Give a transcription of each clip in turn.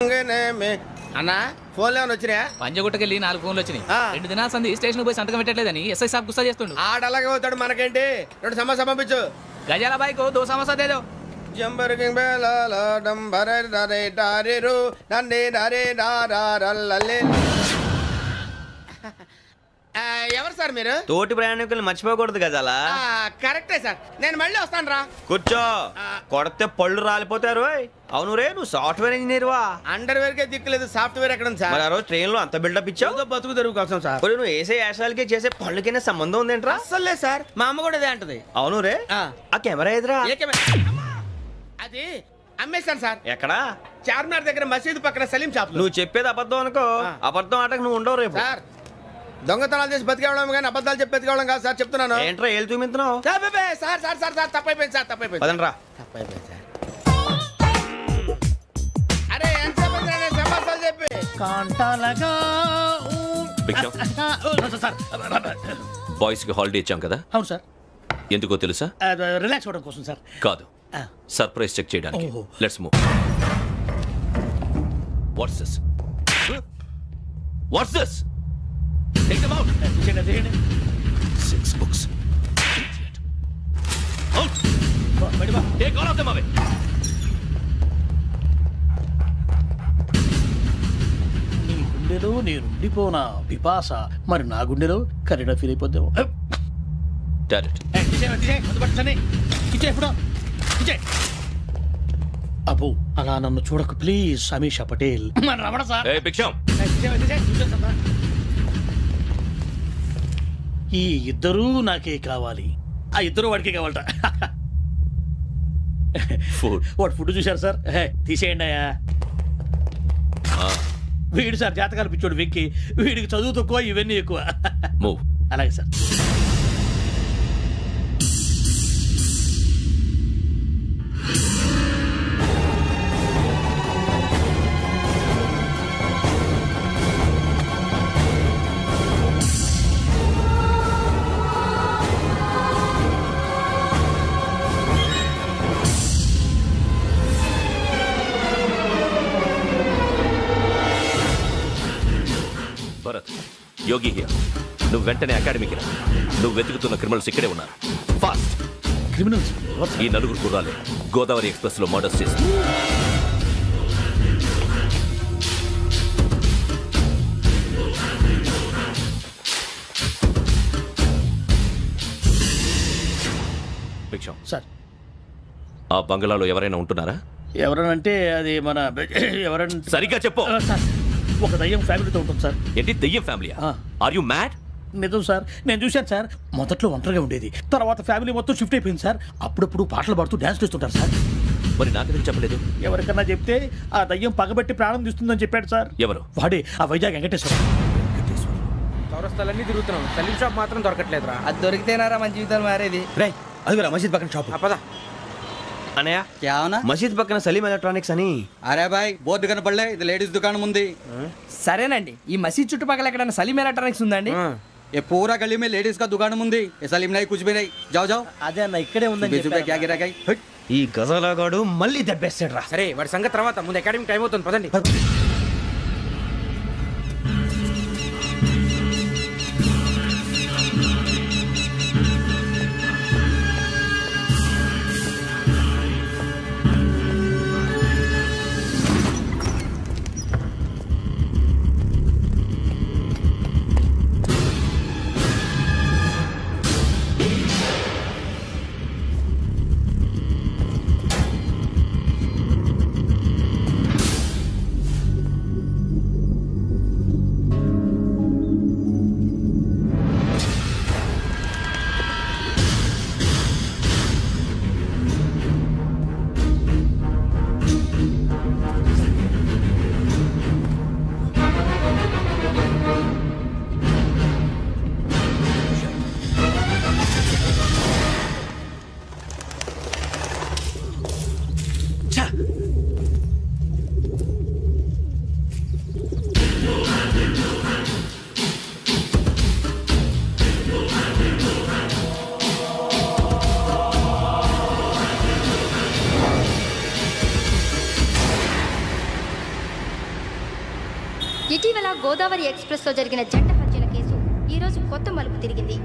అన్నా ఫోన్లో ఏమైనా వచ్చినాయా? పంజగుట్టకెళ్ళి 4 ఫోన్లు వచ్చినాయి. 2 దినాల సంది స్టేషన్ పోయి సంతకం పెట్టలేదని ఎస్ఐ సాబ్ గుస్తా చేస్తుండు. ఆడలాగే పోతాడు, మనకేంటి? 2 సమోసా పంపించు. గజాల బైక్ 2 సమోసా దేదో. ఎవరు సార్ మీరు? తోటి ప్రయాణికులు మర్చిపోకూడదు గజాల. కరెక్టే సార్, నేను మళ్ళీ వస్తాను రా. కూర్చో, కొడితే పళ్ళు రాలిపోతారు. అవును రే, నువ్వు సాఫ్ట్వేర్ ఇంజనీర్ వా? అండర్వేర్ కే దిక్కులేదు, సాఫ్ట్వేర్ ఎక్కడ ఉంది సార్? మరి ఆ రోజు ట్రైన్ లో అంత బిల్డప్ ఇచ్చావు. బతుకు తెరుగు కోసం సార్. నువ్వు వేసే యాశాలకి చేసే పళ్ళకైనా సంబంధం ఉందేంట్రా? అస్సలు లేదు సార్, మా అమ్మ కూడా అదే అంటది. అవును రే, ఆ కెమెరా ఎదురా? అది అమ్మేశాను సార్. ఎక్కడా? చార్మినార్ దగ్గర మసీదు పక్కన సలీం షాప్. నువ్వు చెప్పేది అబద్ధం అనుకో, అబద్ధం ఆటకు నువ్వు ఉండవు రేపు. సార్ దొంగతనాలు చేసి బతికేవడం కానీ అబద్ధాలు చెప్పి బతికేవడం కాదు సార్, చెప్తున్నాను. ఏంట్రా ఏళ్ళు చూపించినావు? సార్ సార్ సార్ సార్ తప్పైపోయింది సార్, తప్పైపోయింది. పదండ్రా. తప్పైపోయింది సార్. అరే ఎంత సమస్యలు చెప్పి కాంటాలగా బాయ్స్ కి హాలిడే ఇచ్చాం కదా? అవును సార్. ఎందుకో తెలుసా? రిలాక్స్ అవ్వడం కోసం సార్. కాదు, సర్ప్రైజ్ చెక్ చేయడానికి. Let's move. What's this? What's this? Take them out. 6 books. Out. Take all of them away. నీ గుండెలో నేనుండిపోనా పిపాస, మరి నా గుండెలో కరీడా ఫీల్ అయిపోద్దాము. అబ్బో అలా నన్ను చూడకు ప్లీజ్. సమీషా పటేల్. రమణ సార్. ఈ ఇద్దరూ నాకే కావాలి, ఆ ఇద్దరు వాడికే కావాలట. వాడు ఫుడ్ చూశారు సార్, తీసేయండి అయ్యా. వీడు సార్ జాతకాలు పిచ్చోడు వెక్కి, వీడికి చదువు తక్కువ ఇవన్నీ ఎక్కువ. అలాగే సార్. Bharat, Yogi here. నువ్వు వెంటనే అకాడమీకి రా. నువ్వు వెతుకుతున్న క్రిమినల్స్ ఇక్కడే ఉన్నారు. ఫాస్ట్. క్రిమినల్స్? ఈ 4 గుర్రాలు గోదావరి ఎక్స్ప్రెస్ లో మర్డర్స్ చేసి సార్. ఆ బంగ్లాలో ఎవరైనా ఉంటున్నారా? ఎవరనంటే అది మన ఎవరంటే సరిగ్గా చెప్పు. ఒక దయ్యం ఫ్యామిలీతో ఉంటుంది సార్. ఏంటి దయ్యం ఫ్యామిలీ? Are you mad? నిజం సార్, నేను చూశాను సార్. మొదట్లో ఒంటరిగా ఉండేది, తర్వాత ఫ్యామిలీ మొత్తం షిఫ్ట్ అయిపోయింది సార్. అప్పుడప్పుడు పాటలు పాడుతూ డ్యాన్స్ చేస్తుంటారు సార్. మరి నాకెందుకు చెప్పలేదు? ఎవరికన్నా చెప్తే ఆ దయ్యం పగబెట్టి ప్రాణం తీస్తుందని చెప్పాడు సార్. ఎవరు? వాడే, ఆ వైజాగ్ వెంకటేశ్వర. చౌరస్తాలన్నీ తిరుగుతున్నాం, సలీం షాప్ మాత్రం దొరకట్లేదురా. అది దొరికితేనారా మన జీవితాలు మారేది. రే అదిగురా మసీద్ పక్కన షాప్. పదా అనయా क्या होना? మసీద్ పక్కన సలీం ఎలక్ట్రానిక్స్ అని. అరే బాయ్ బోర్డు కనపడలే, ఇది లేడీస్ దుకాణం ఉంది. సరేనండి, ఈ మసీద్ చుట్టుపక్కల ఎక్కడైనా సలీం ఎలక్ట్రానిక్స్ ఉందండి? ये पूरा गली में लेडीज का दुकान मुंदी, ये सलीम नहीं कुछ भी नहीं. जाओ जाओ. అదే అన్న ఇక్కడే ఉందని बीस रुपए क्या गिरा गई. ఈ గజాలగాడు మళ్ళీ దెబ్బేస్తాడు రా. సరే వాడి సంగతి తర్వాత, ముందు అకాడమీ టైం అవుతుంది, పదండి. ఇటీవల గోదావరి ఎక్స్ప్రెస్లో జరిగిన జంట హత్యల కేసు ఈరోజు కొత్త మలుపు తిరిగింది.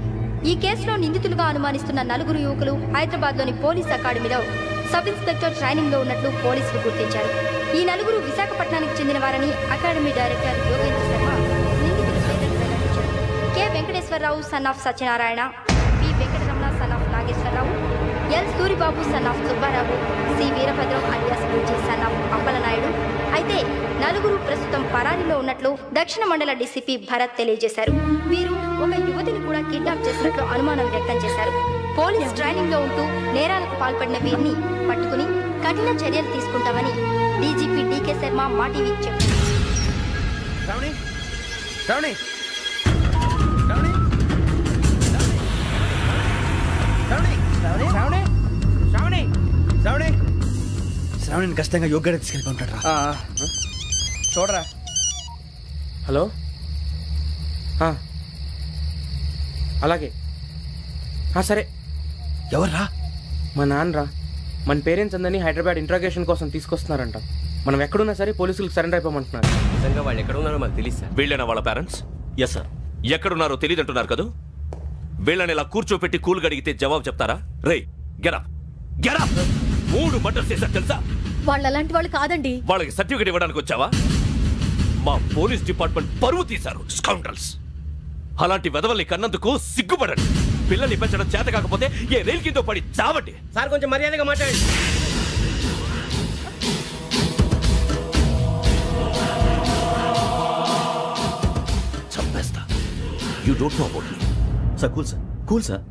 ఈ కేసులో నిందితులుగా అనుమానిస్తున్న 4 యువకులు హైదరాబాద్లోని పోలీస్ అకాడమీలో సబ్ ఇన్స్పెక్టర్ ట్రైనింగ్లో ఉన్నట్లు పోలీసులు గుర్తించారు. ఈ 4 విశాఖపట్నానికి చెందిన వారని అకాడమీ డైరెక్టర్ యోగేంద్ర శర్మ నిందితుల పేర్లను వెల్లడించారు. K Venkateswararao son of Satyanarayana, P Venkataramana son of Nageswararao, L Suribabu son of Subbarao, C Veerabhadram alias Bujji son of Appalanaidu. అయితే 4 ప్రస్తుతం పరారీలో ఉన్నట్లు దక్షిణ మండల డీసీపీ భరత్ తెలియజేశారు. వీరు ఒక యువతిని కూడా కిడ్నాప్ చేసినట్లు అనుమానం వ్యక్తం చేశారు. పోలీస్ ట్రైనింగ్ లో ఉంటూ నేరాలకు పాల్పడిన వీరిని పట్టుకుని కఠిన చర్యలు తీసుకుంటామని డీజీపీ డీకే శర్మ మా టీవీకి చెప్పారు. శ్రావణిని ఖచ్చితంగా యోగ్యత తీసుకెళ్ళిపోతాడు రా. చూడరా. హలో, అలాగే సరే. ఎవర్రా? మా నాన్నరా. మన పేరెంట్స్ అందరినీ హైదరాబాద్ ఇంట్రాగేషన్ కోసం తీసుకొస్తున్నారంట. మనం ఎక్కడున్నా సరే పోలీసులకు సరెండర్ అయిపోమంటున్నారు. నిజంగా వాళ్ళు ఎక్కడ ఉన్నారో మాకు తెలియదు సార్. వీళ్ళేనా వాళ్ళ పేరెంట్స్? Yes sir. ఎక్కడున్నారో తెలియదంటున్నారు కదా. వీళ్ళని ఇలా కూర్చోపెట్టి కూల్ గడిగితే జవాబు చెప్తారా? రే గెటప్ గెటప్. 3 మర్డర్స్ చేశారు తెలుసా? వాళ్ళు అలాంటి వాళ్ళు కాదండి. వాళ్ళకి సర్టిఫికేట్ ఇవ్వడానికి వచ్చావా? మా పోలీస్ డిపార్ట్మెంట్ పరువు తీశారు స్కౌండ్రల్స్. అలాంటి వెధవల్ని కన్నందుకు సిగ్గుపడండి. పిల్లల్ని పెంచడం చేత కాకపోతే ఏ రైలు కింద పడి చావండి. సార్ కొంచెం మర్యాదగా మాట్లాడండి. చంపేస్తా. You don't know about me. Sir cool sir.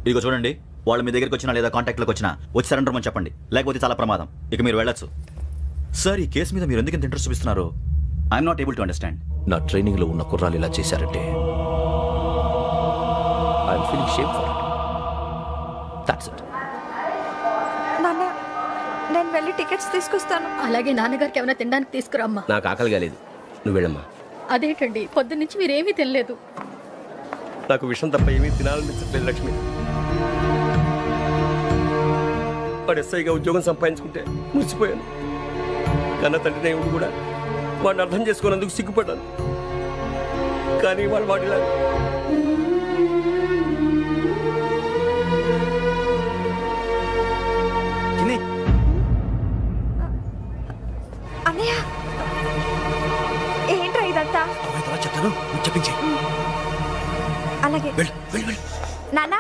ఇదిగో చూడండి, వాళ్ళు మీ దగ్గరికి వచ్చినా లేదా కాంటాక్ట్లోకి వచ్చినా వచ్చి సరెండర్ అని చెప్పండి, లేకపోతే చాలా ప్రమాదం. ఇక మీరు వెళ్ళొచ్చు. సార్, ఈ కేసు మీద మీరు ఎందుకు ఇంత ఇంట్రెస్ట్ చూపిస్తున్నారు? I'm not able to understand. నా ట్రైనింగ్ లో ఉన్న కుర్రాలు ఇలా చేశారంటే I'm feeling shame for it. That's it. నాన్న, నేను వెళ్ళి టికెట్స్ తీసుకొస్తాను. అలాగే నాన్నగారికి ఏమైనా తినడానికి తీసుకురామ్మా. నాకు ఆకలి కాలేదు, నువ్వు వెళ్ళమ్మా. అదేంటండి, పొద్దున్నుంచి మీరేమీ తినలేదు. నాకు విషయం తప్ప ఏమీ తినాలనిపించట్లేదు లక్ష్మి. వాడు ఎస్ఐగా ఉద్యోగం సంపాదించుకుంటే మురిసిపోయాను. కన్న తండ్రినే ఉండి కూడా వాడిని అర్థం చేసుకున్నందుకు సిగ్గుపడ్డాను. కానీ వాడు వాడిలా అన్నయ్య, ఏంట్రా ఇదంతా? చెప్తాను, చెప్పించే. అలాగే నాన్న.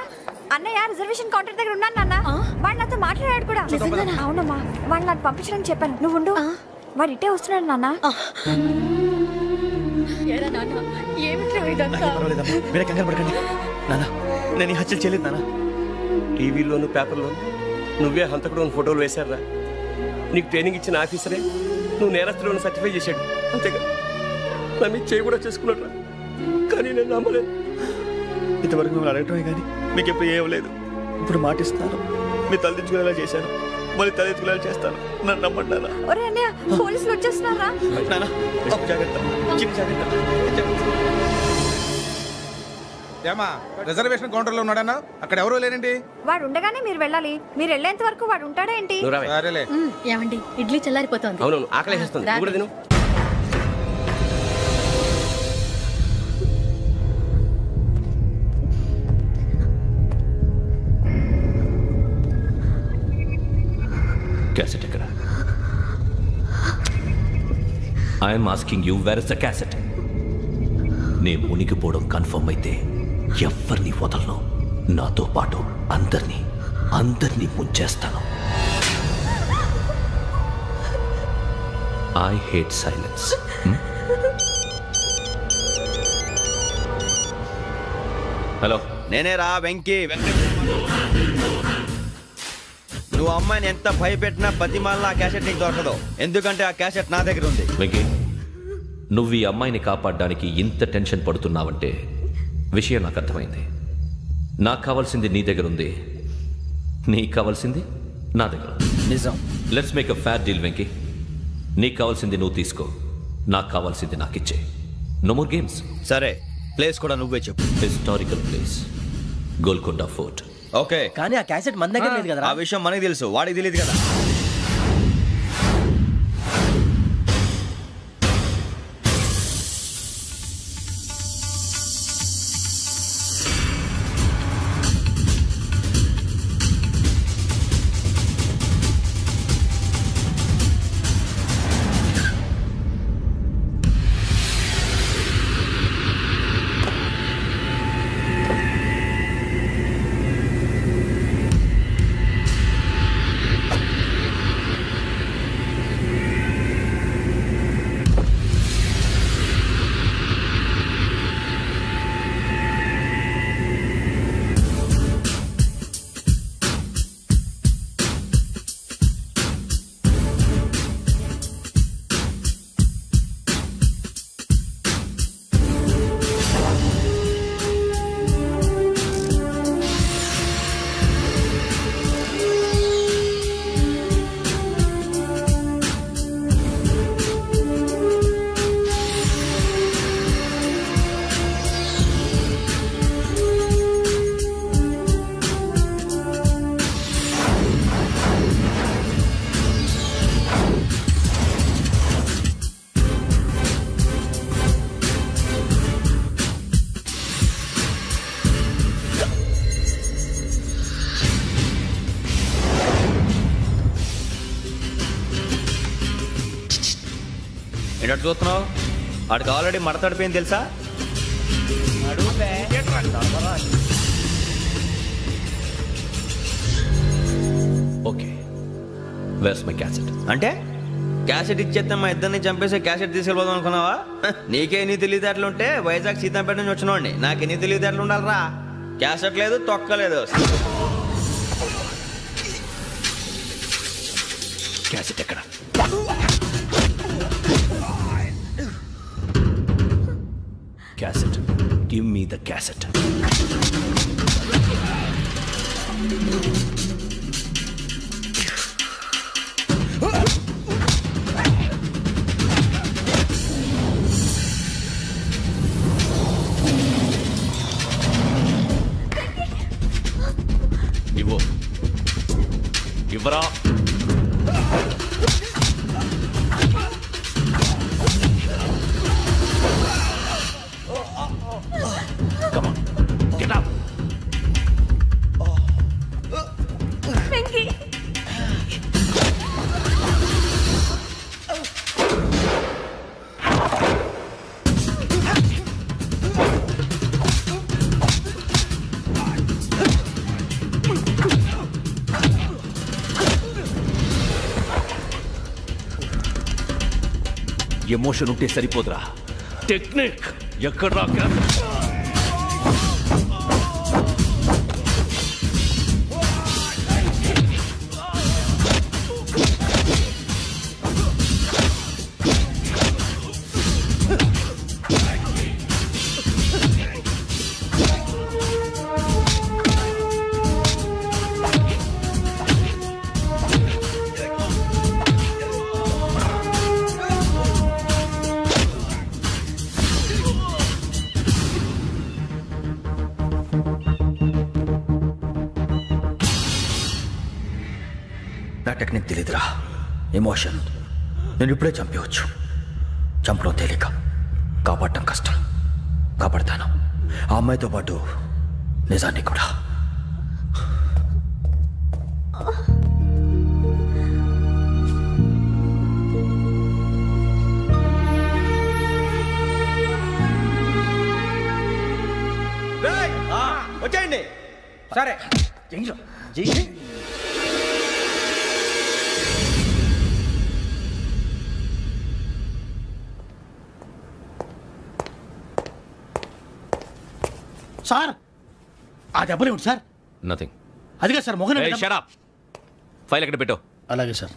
అన్నయ్య రిజర్వేషన్ కౌంటర్ దగ్గర ఉన్నాను నాన్న. వాడు నాతో మాట్లాడాడు కూడా. అవునమ్మా, వాడు నాకు పంపించడానికి చెప్పాను. నువ్వు ఉండు, వాడు ఇట్టే వస్తున్నాడు నాన్న. మీరే కంగారు పడకండి నాన్న. నేను ఈ హత్యలు చేయలేదు నాన్న. టీవీలోను పేపర్లోను నువ్వే హంతకుడు ఫోటోలు వేశారా? నీకు ట్రైనింగ్ ఇచ్చిన ఆఫీసరే నువ్వు నేరస్తులను సర్టిఫై చేశాడు. అంతేగా నా మీద చేయి కూడా చేసుకున్నట్రా. కానీ నేను నమ్మలేదు. ఇంతవరకు మిమ్మల్ని అడగటమే కానీ మీకు ఎప్పుడు ఏం లేదు. ఇప్పుడు మాటిస్తున్నాను, మీ తలదించుకునేలా చేశాను, మళ్ళీ తలెత్తుకునేలా చేస్తాను. నన్ను నమ్మండి నాన్న. ఒరే అన్నయ్య, పోలీసులు వచ్చేస్తున్నారా? నాన్న జాగ్రత్త, చిన్న జాగ్రత్త. ఏమా రిజర్వేషన్ కౌంటర్ లో ఉన్నాడన్నా? అక్కడ ఎవరూ లేనండి. వాడు ఉండగానే మీరు వెళ్ళాలి. మీరు వెళ్ళేంత వరకు వాడు ఉంటాడా ఏంటి? ఏమండి, ఇడ్లీ చల్లారిపోతుంది. అవును, ఆకలేస్తుంది. క్యాసెట్ ఎక్కడ? I'm asking you, where is the cassette? నే మునిగిపోవడం కన్ఫర్మ్ అయితే ఎవ్వరిని వదలను. నాతో పాటు అందరినీ ముంచేస్తాను. I hate silence. హలో, నేనేరా వెంకీ నువ్వు అమ్మాయిని ఎంత భయపెట్టినా బతిమాలినా ఆ క్యాసెట్ నీకు దొరకదు. ఎందుకంటే ఆ క్యాసెట్ నా దగ్గర ఉంది. వెంకీ, నువ్వు ఈ అమ్మాయిని కాపాడడానికి ఇంత టెన్షన్ పడుతున్నావంటే విషయం నాకు అర్థమైంది. నాకు కావాల్సింది నీ దగ్గర ఉంది, నీకు కావాల్సింది నా దగ్గర. నిజం. Let's make a fair deal Venky. నీకు కావాల్సింది నువ్వు తీసుకో, నాకు కావాల్సింది నాకు ఇచ్చే. No more games. సరే, ప్లేస్ కూడా నువ్వే చెప్పు. Historical place, Golconda fort. Okay, కానీ ఆ క్యాసెట్ మన దగ్గర లేదు కదా. ఆ విషయం మనకి తెలుసు, వాడికి తెలియదు కదా. ఏంటో చూస్తున్నావు? వాడికి ఆల్రెడీ మడతడిపోయింది తెలుసా? Okay, where's my cassette? అంటే క్యాసెట్ ఇచ్చేస్తే మా ఇద్దరిని చంపేసి క్యాసెట్ తీసుకెళ్ళిపోదాం అనుకున్నావా? నీకే ఎన్ని తెలివితేటలు ఉంటే వైజాగ్ సీతంపేట నుంచి వచ్చినోండి. నాకు ఎన్ని తెలివితేటలు ఉండాలరా? క్యాసెట్ లేదు, తొక్కలేదు. క్యాసెట్ ఎక్కడ? Cassette, give me the cassette. ఇవ్వు, ఇవ్వరా. Come on, get up. Venky emotion ఉంటే సరిపోదురా, టెక్నిక్ ఎక్కడ రాక. నా టెక్నిక్ తెలీదురా. ఎమోషన్ నేను ఇప్పుడే చంపేవచ్చు. చంపడం తేలిక, కాపాడటం కష్టం. కాపాడతాను ఆ అమ్మాయితో పాటు నిజాన్ని కూడా. వచ్చేయండి. సరే సార్, ఆ దెబ్బలేమిటి సార్? నథింగ్. అదిగా sir Mohan. Shut up. File ఎక్కడ పెట్టు. అలాగే సార్.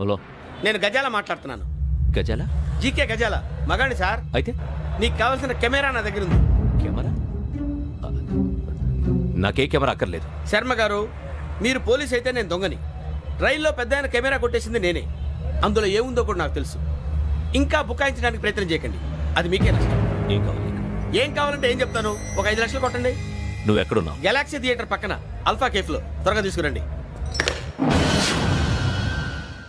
హలో, నేను గజాల మాట్లాడుతున్నాను. గజాల? జీకే గజాల మగాండి సార్. అయితే నీకు కావాల్సిన కెమెరా నా దగ్గర ఉంది. కెమెరా? నాకే కెమెరా అక్కర్లేదు. శర్మ గారు, మీరు పోలీస్ అయితే నేను దొంగని. రైల్లో పెద్ద ఆయన కెమెరా కొట్టేసింది నేనే. అందులో ఏముందో కూడా నాకు తెలుసు. ఇంకా బుకాయించడానికి ప్రయత్నం చేయకండి, అది మీకే నష్టం. ఏం కావాలి? ఏం కావాలంటే ఏం చెప్తాను. ఒక 5 లక్షలు కొట్టండి. నువ్వు ఎక్కడున్నావు? గెలాక్సీ థియేటర్ పక్కన అల్ఫా కేఫ్ లో. త్వరగా తీసుకురండి.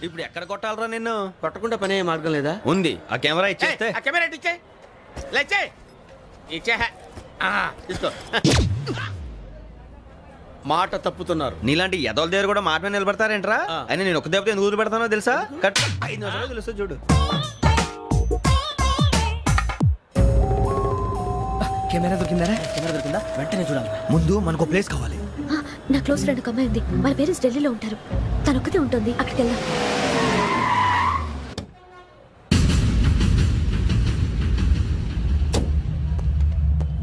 ఇప్పుడు ఎక్కడ కొట్టాలరా నిన్ను? కొట్టకుండా పనే మార్గం లేదా? ఉంది. ఆ కెమెరా ఇచ్చేస్తే. ఆ కెమెరా ఇచ్చే లేచే ఇచ్చే తీసుకో. మాట తప్పుతున్నారు. నీలాంటి ఎదల దగ్గర కూడా మాట మీద నిలబడతారేంట్రా? అయినా నేను ఒక దెబ్బతో ఎందుకు పెడతానో తెలుసా? కట్ 5 నిమిషాలు తెలుసు చూడు. కెమెరా దొరికిందా? కెమెరా దొరికిందా? వెంటనే చూడాలి. ముందు మనకు ప్లేస్ కావాలి. నా క్లోజ్ ఫ్రెండ్ ఒక అమ్మాయి ఉంది. వాళ్ళ పేరెంట్స్ ఢిల్లీలో ఉంటారు. తను ఒక్కతే ఉంటుంది. అక్కడికి వెళ్దాం.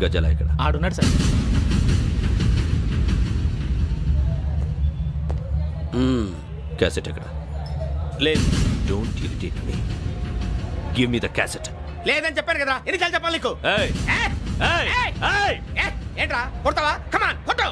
గజాల ఇక్కడ ఆడున్నాడు సార్. క్యాసెట్ ఎక్కడ? లేదు. Don't irritate me. Give me the cassette. లేదని చెప్పాను కదా, ఎన్నిసార్లు చెప్పాలి నీకు? ఏయ్ ఏయ్ ఏయ్, ఏంట్రా కొడతావా? కమాన్ కొట్టు.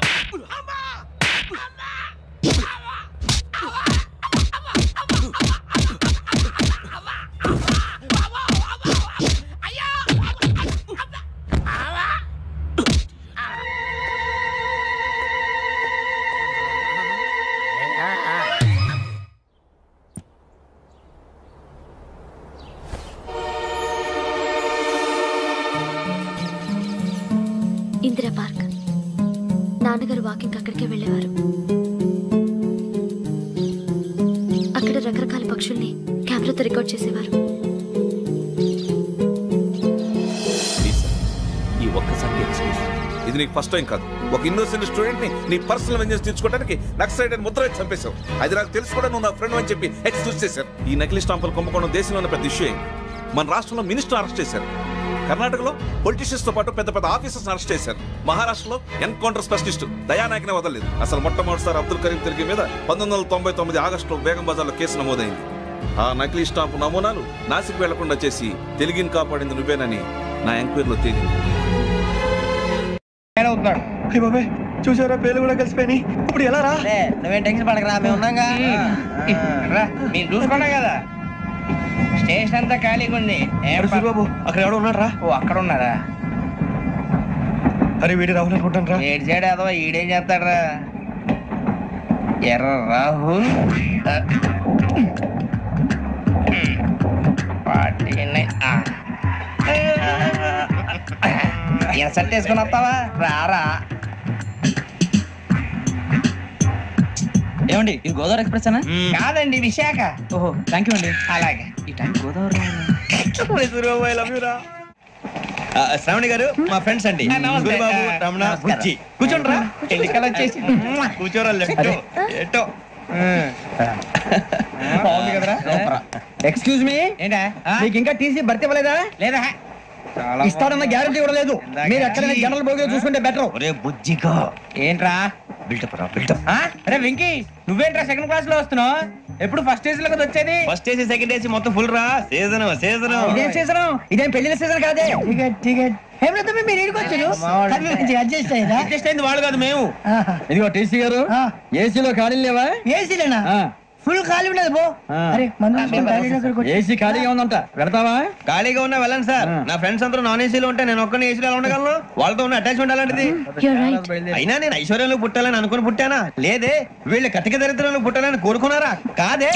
ఇందిరా పార్క్. నాన్నగారు వాకింగ్ అక్కడికే వెళ్ళేవారు. అక్కడ రకరకాల పక్షుల్ని కెమెరాతో రికార్డ్ చేసేవారు. ఈ ఒక్కసారి ఎక్స్క్యూజ్. ఇది నీకు ఫస్ట్ టైం కాదు. ఒక ఇన్నోసెంట్ స్టూడెంట్ ని నీ పర్సనల్ వెంజెన్స్ తీర్చుకోవడానికి నక్సలైట్ అని ముద్ర వేసి చంపేశావు. అది నాకు తెలుసు కూడా నువ్వు నా ఫ్రెండ్ అని చెప్పి ఎక్స్క్యూజ్ చేశారు. ఈ నకిలీ స్టాంపులు కుంభకోణం దేశంలో ఉన్న పెద్ద ఇష్యూ అయింది. మన రాష్ట్రంలో మినిస్టర్ అరెస్ట్ చేశారు. కర్ణాటకలో పొలిటీషియన్స్ తో పాటు పెద్ద పెద్ద ఆఫీసర్స్ అరెస్ట్ చేశారు. మహారాష్ట్రలో ఎన్కౌంటర్ స్పెషలిస్ట్ దయానాయకనే వదలలేదు. అసలు మొట్టమొదటిసారి అబ్దుల్ కరీం తిరిగి మీద 1999 ఆగస్టులో బేగం బజార్లో కేసు నమోదైంది. ఆ నకిలీ స్టాంపు నమూనాలు నాసిక్ వెళ్లకుండా చేసి తెలుగుని కాపాడింది నువ్వేనని నా ఎంక్వైరీలో తేలింది. చూసారా, పేర్లు కూడా కలిసిపోయినాయి. ఇప్పుడు ఎలా రా? నువ్వేం టెన్షన్ పడకరా, మేము ఉన్నాగా. మీరు చూసుకున్నా కదా, స్టేషన్ అంతా ఖాళీగా ఉంది. బాబు అక్కడ ఎవడో ఉన్నాడు రా. ఓ అక్కడ ఉన్నారా? అరే వీడి రాహుల్ అనుకుంటాను రా. ఏడు సైడ్ అదో ఈడేం చేస్తాడరా? ఎర్ర రాహుల్ ఇన్సల్ట్ వేసుకుని వస్తావా? రారా. ఏమండి ఇది గోదావరి ఎక్స్ప్రెస్ అనా? కాదండి, విశాఖ. ఓహో థ్యాంక్ యూ అండి. అలాగే. ఈ టైం గోదావరి శ్రావణి గారు మా ఫ్రెండ్స్ అండి. గురుబాబు, రమణ, బుజ్జి. కూర్చోండి రా. ఎన్నికలు వచ్చేసి కూర్చోరా. ఎట్టో బాగుంది కదరా. ఎక్స్క్యూజ్ మీ, ఏంటా మీకు ఇంకా టీసీ భర్తీ ఇవ్వలేదా? లేదా? ఇస్తాడన్న గ్యారంటీ కూడా లేదు. మీరు ఎక్కడైనా జనరల్ బోగిలో చూసుకుంటే బెటర్. ఒరే బుజ్జిగా, ఏంట్రా బిల్డప్ రా బిల్డప్. అరే వెంకీ, నువ్వేంట్రా సెకండ్ క్లాస్ లో వస్తున్నావు? ఎప్పుడు ఫస్ట్ ఏజ్ లో కదా వచ్చేది? ఫస్ట్ ఏసీ సెకండ్ ఏసీ మొత్తం ఫుల్ రా. Season season. ఇదేం సీజన్? ఇదేం పెళ్లిన సీజన్ కాదే. టికెట్ మీరు ఇడికొచ్చారు. అడ్జస్ట్ అయింది వాళ్ళు కాదు, మేము. ఇదిగో టీసీ గారు, ఏసీలో ఖాళీ లేవా? ఏసీలేనా? ఫుల్ ఖాళీ ఉండదు బో. అరే ఏసీ ఖాళీగా ఉందంట, పెడతావా? ఖాళీగా ఉన్నా వెళ్ళండి సార్. నా ఫ్రెండ్స్ అందరూ నాన్ ఏసీలో ఉంటే నేను ఒక్కనే ఏసీలో ఎలా ఉండగలను? వాళ్ళతో ఉన్న అటాచ్మెంట్ అలాంటిది. అయినా నేను ఐశ్వర్యంలో పుట్టాలని అనుకుని పుట్టానా? లేదే. వీళ్ళు కటిక దరిద్రంలో పుట్టాలని కోరుకున్నారా? కాదే.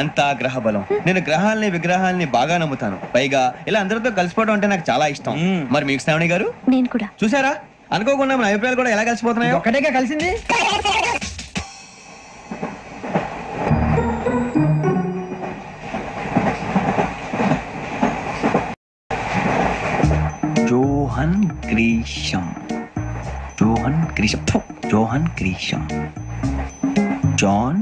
అంతా గ్రహ బలం. నేను గ్రహాలని విగ్రహాలని బాగా నమ్ముతాను. పైగా ఇలా అందరితో కలిసిపోవడం అంటే నాకు చాలా ఇష్టం. మరి మీకు శ్రావణి గారు? నేను కూడా. చూసారా, అనుకోకుండా మన అభిప్రాయాలు కూడా ఎలా కలిసిపోతున్నాయి. ఒక్కటేగా కలిసింది. Johan Grisham. Johan Grisham. Johan Grisham. John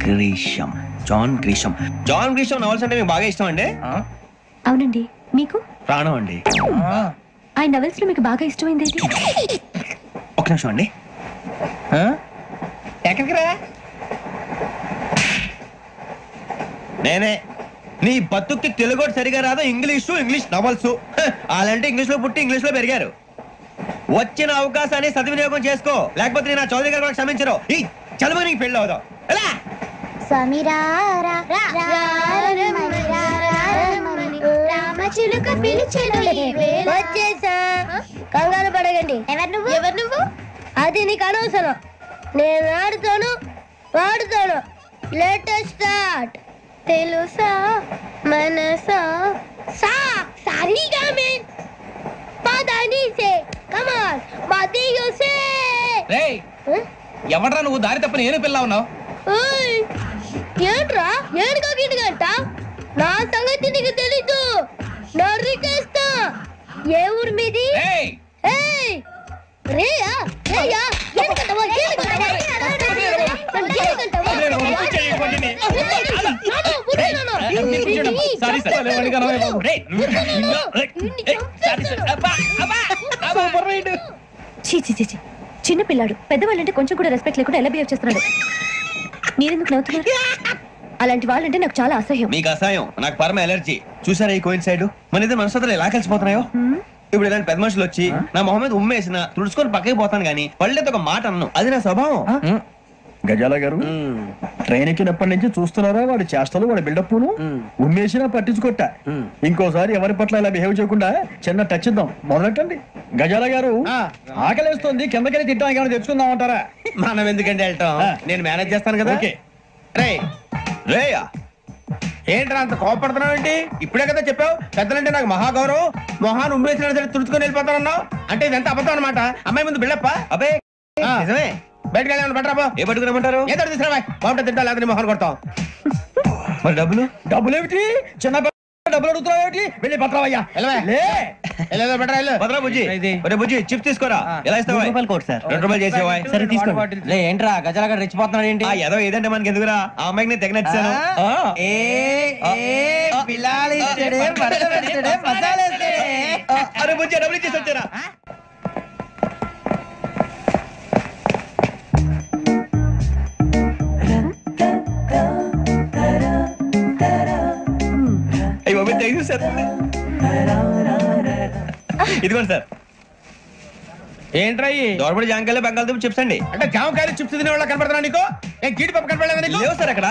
Grisham. John Grisham. John Grisham novels అంటే మీకు బాగా ఇష్టం అండి? అవునండి. మీకు? ప్రాణం అండి. ఆ నవల్స్ లో మీకు బాగా ఇష్టమైంది ఏంటి? ఒక నిమిషం అండి. ఎక్కడికి రా? నేనే. నీ బతుక్కి తెలుగు సరిగా రాదు. English novels. అలాంటి ఇంగ్లీష్ లో పుట్టి ఇంగ్లీష్ లో పెరిగారు. వచ్చిన అవకాశాన్ని సద్వినియోగం చేసుకో, లేకపోతే నేను చౌదరి గారు కూడా క్షమించరు. ఈ చదువు నీకు పెళ్ళి అవుదాం. ఎలా కంగారు పడగండి. ఎవరు నువ్వు? అది నీకు అనవసరం. నేను ఆడుతాను, వాడుతాను. Latest start. తెలుసా మనసా సా సారీగా మెన్ పదని సే కమాన్ మదియో సే. రేయ్, ఎవడ్రా నువ్వు? దారి తప్ప నేను పిల్ల ఉన్నావు. ఓయ్ ఏంట్రా ఏడుగా గిడుగంట? నా సంగతి నీకు తెలీదు. నరికేస్తా. ఏ ఊరు మీది? ఏయ్ రేయా రేయా ఏడుగంటవా ఏడుగంటవా చిన్న పిల్లాడు. పెద్దవాళ్ళంటే కొంచెం కూడా రెస్పెక్ట్ లేకుండా ఎలా బిహేవ్ చేస్తున్నాడు? మీరెందుకు నవ్వుతున్నారు? అలాంటి వాళ్ళంటే నాకు చాలా అసహ్యం. మీకు అసహ్యం, నాకు పరమ ఎలర్జీ. చూసారా ఈ కోయిన్ సైడ్? మన ఇద్దరు మనసులో ఎలా కలిసిపోతున్నాయో. ఇప్పుడు ఇలాంటి పెద్ద మనుషులు వచ్చి నా మొహం మీద ఉమ్మేసిన తుడుచుకొని పక్కకి పోతాను గానీ పళ్ళేతో ఒక మాట అన్ను. అది నా స్వభావం. గజాల గారు, ట్రైన్ ఎక్కినప్పటి నుంచి చూస్తున్నారా వాడి చేష్టలు, వాడి బిల్డప్ను? ఉమ్మేసినా పట్టించుకోట. ఇంకోసారి ఎవరి పట్ల ఇలా బిహేవ్ చేయకుండా చిన్న టచ్ ఇద్దాం. మొదలెట్టండి. గజాల గారు, ఆకలేస్తుంది, కిందకెళ్ళి తింటానికి ఏమైనా తెచ్చుకుందాం అంటారా? మనం ఎందుకంటే వెళ్తాం, నేను మేనేజ్ చేస్తాను కదా. రేయా ఏంట్రా అంత కోపడుతున్నావు ఏంటి? ఇప్పుడే కదా చెప్పావు పెద్దలంటే నాకు మహాగౌరవం. మొహాన్ని ఉమ్మేసిన సరే తుడుచుకొని వెళ్ళిపోతానన్నావు. అంటే ఇదంతా అబద్ధం అనమాట. అమ్మాయి ముందు బిళ్ళప్ప. అబ్బే నిజమే. బయటకు వెళ్ళి పట్టరా ఏ పట్టుకురమ్మంటారు ఏదో తీసుకురా బాగుంటుంది తింటా లేదా మొహన్ కొడతాం మరి డబ్బులు ఏమిటి చిన్న డబ్బులు అడుగుతున్నావు ఏమిటి వెళ్ళి పట్టరావయ్యా పట్టరా బుజ్జి చిప్స్ తీసుకోరా ఎలా ఇస్తావా ₹2 సార్ ₹2 చేసేవా సరే తీసుకోండి ఏంట్రా గజలగా రెచ్చిపోతున్నాడు ఏంటి ఏదో ఏదంటే మనకి ఎందుకురా ఆ అమ్మాయికి నేను తెగ నచ్చాను అరే బుజ్జి డబ్బులు ఇచ్చేసి వచ్చారా ఇదిగోండి సార్ ఏంట్రా దోరబడి జామకాయలు బంగాళదుంప చిప్స్ అండి అంటే జామకాయలు చిప్స్ తినే వాళ్ళ కనపడుతున్నా నీకు ఏం జీడిపప్పు కనపడలేదా నీకు లేవు సార్ అక్కడ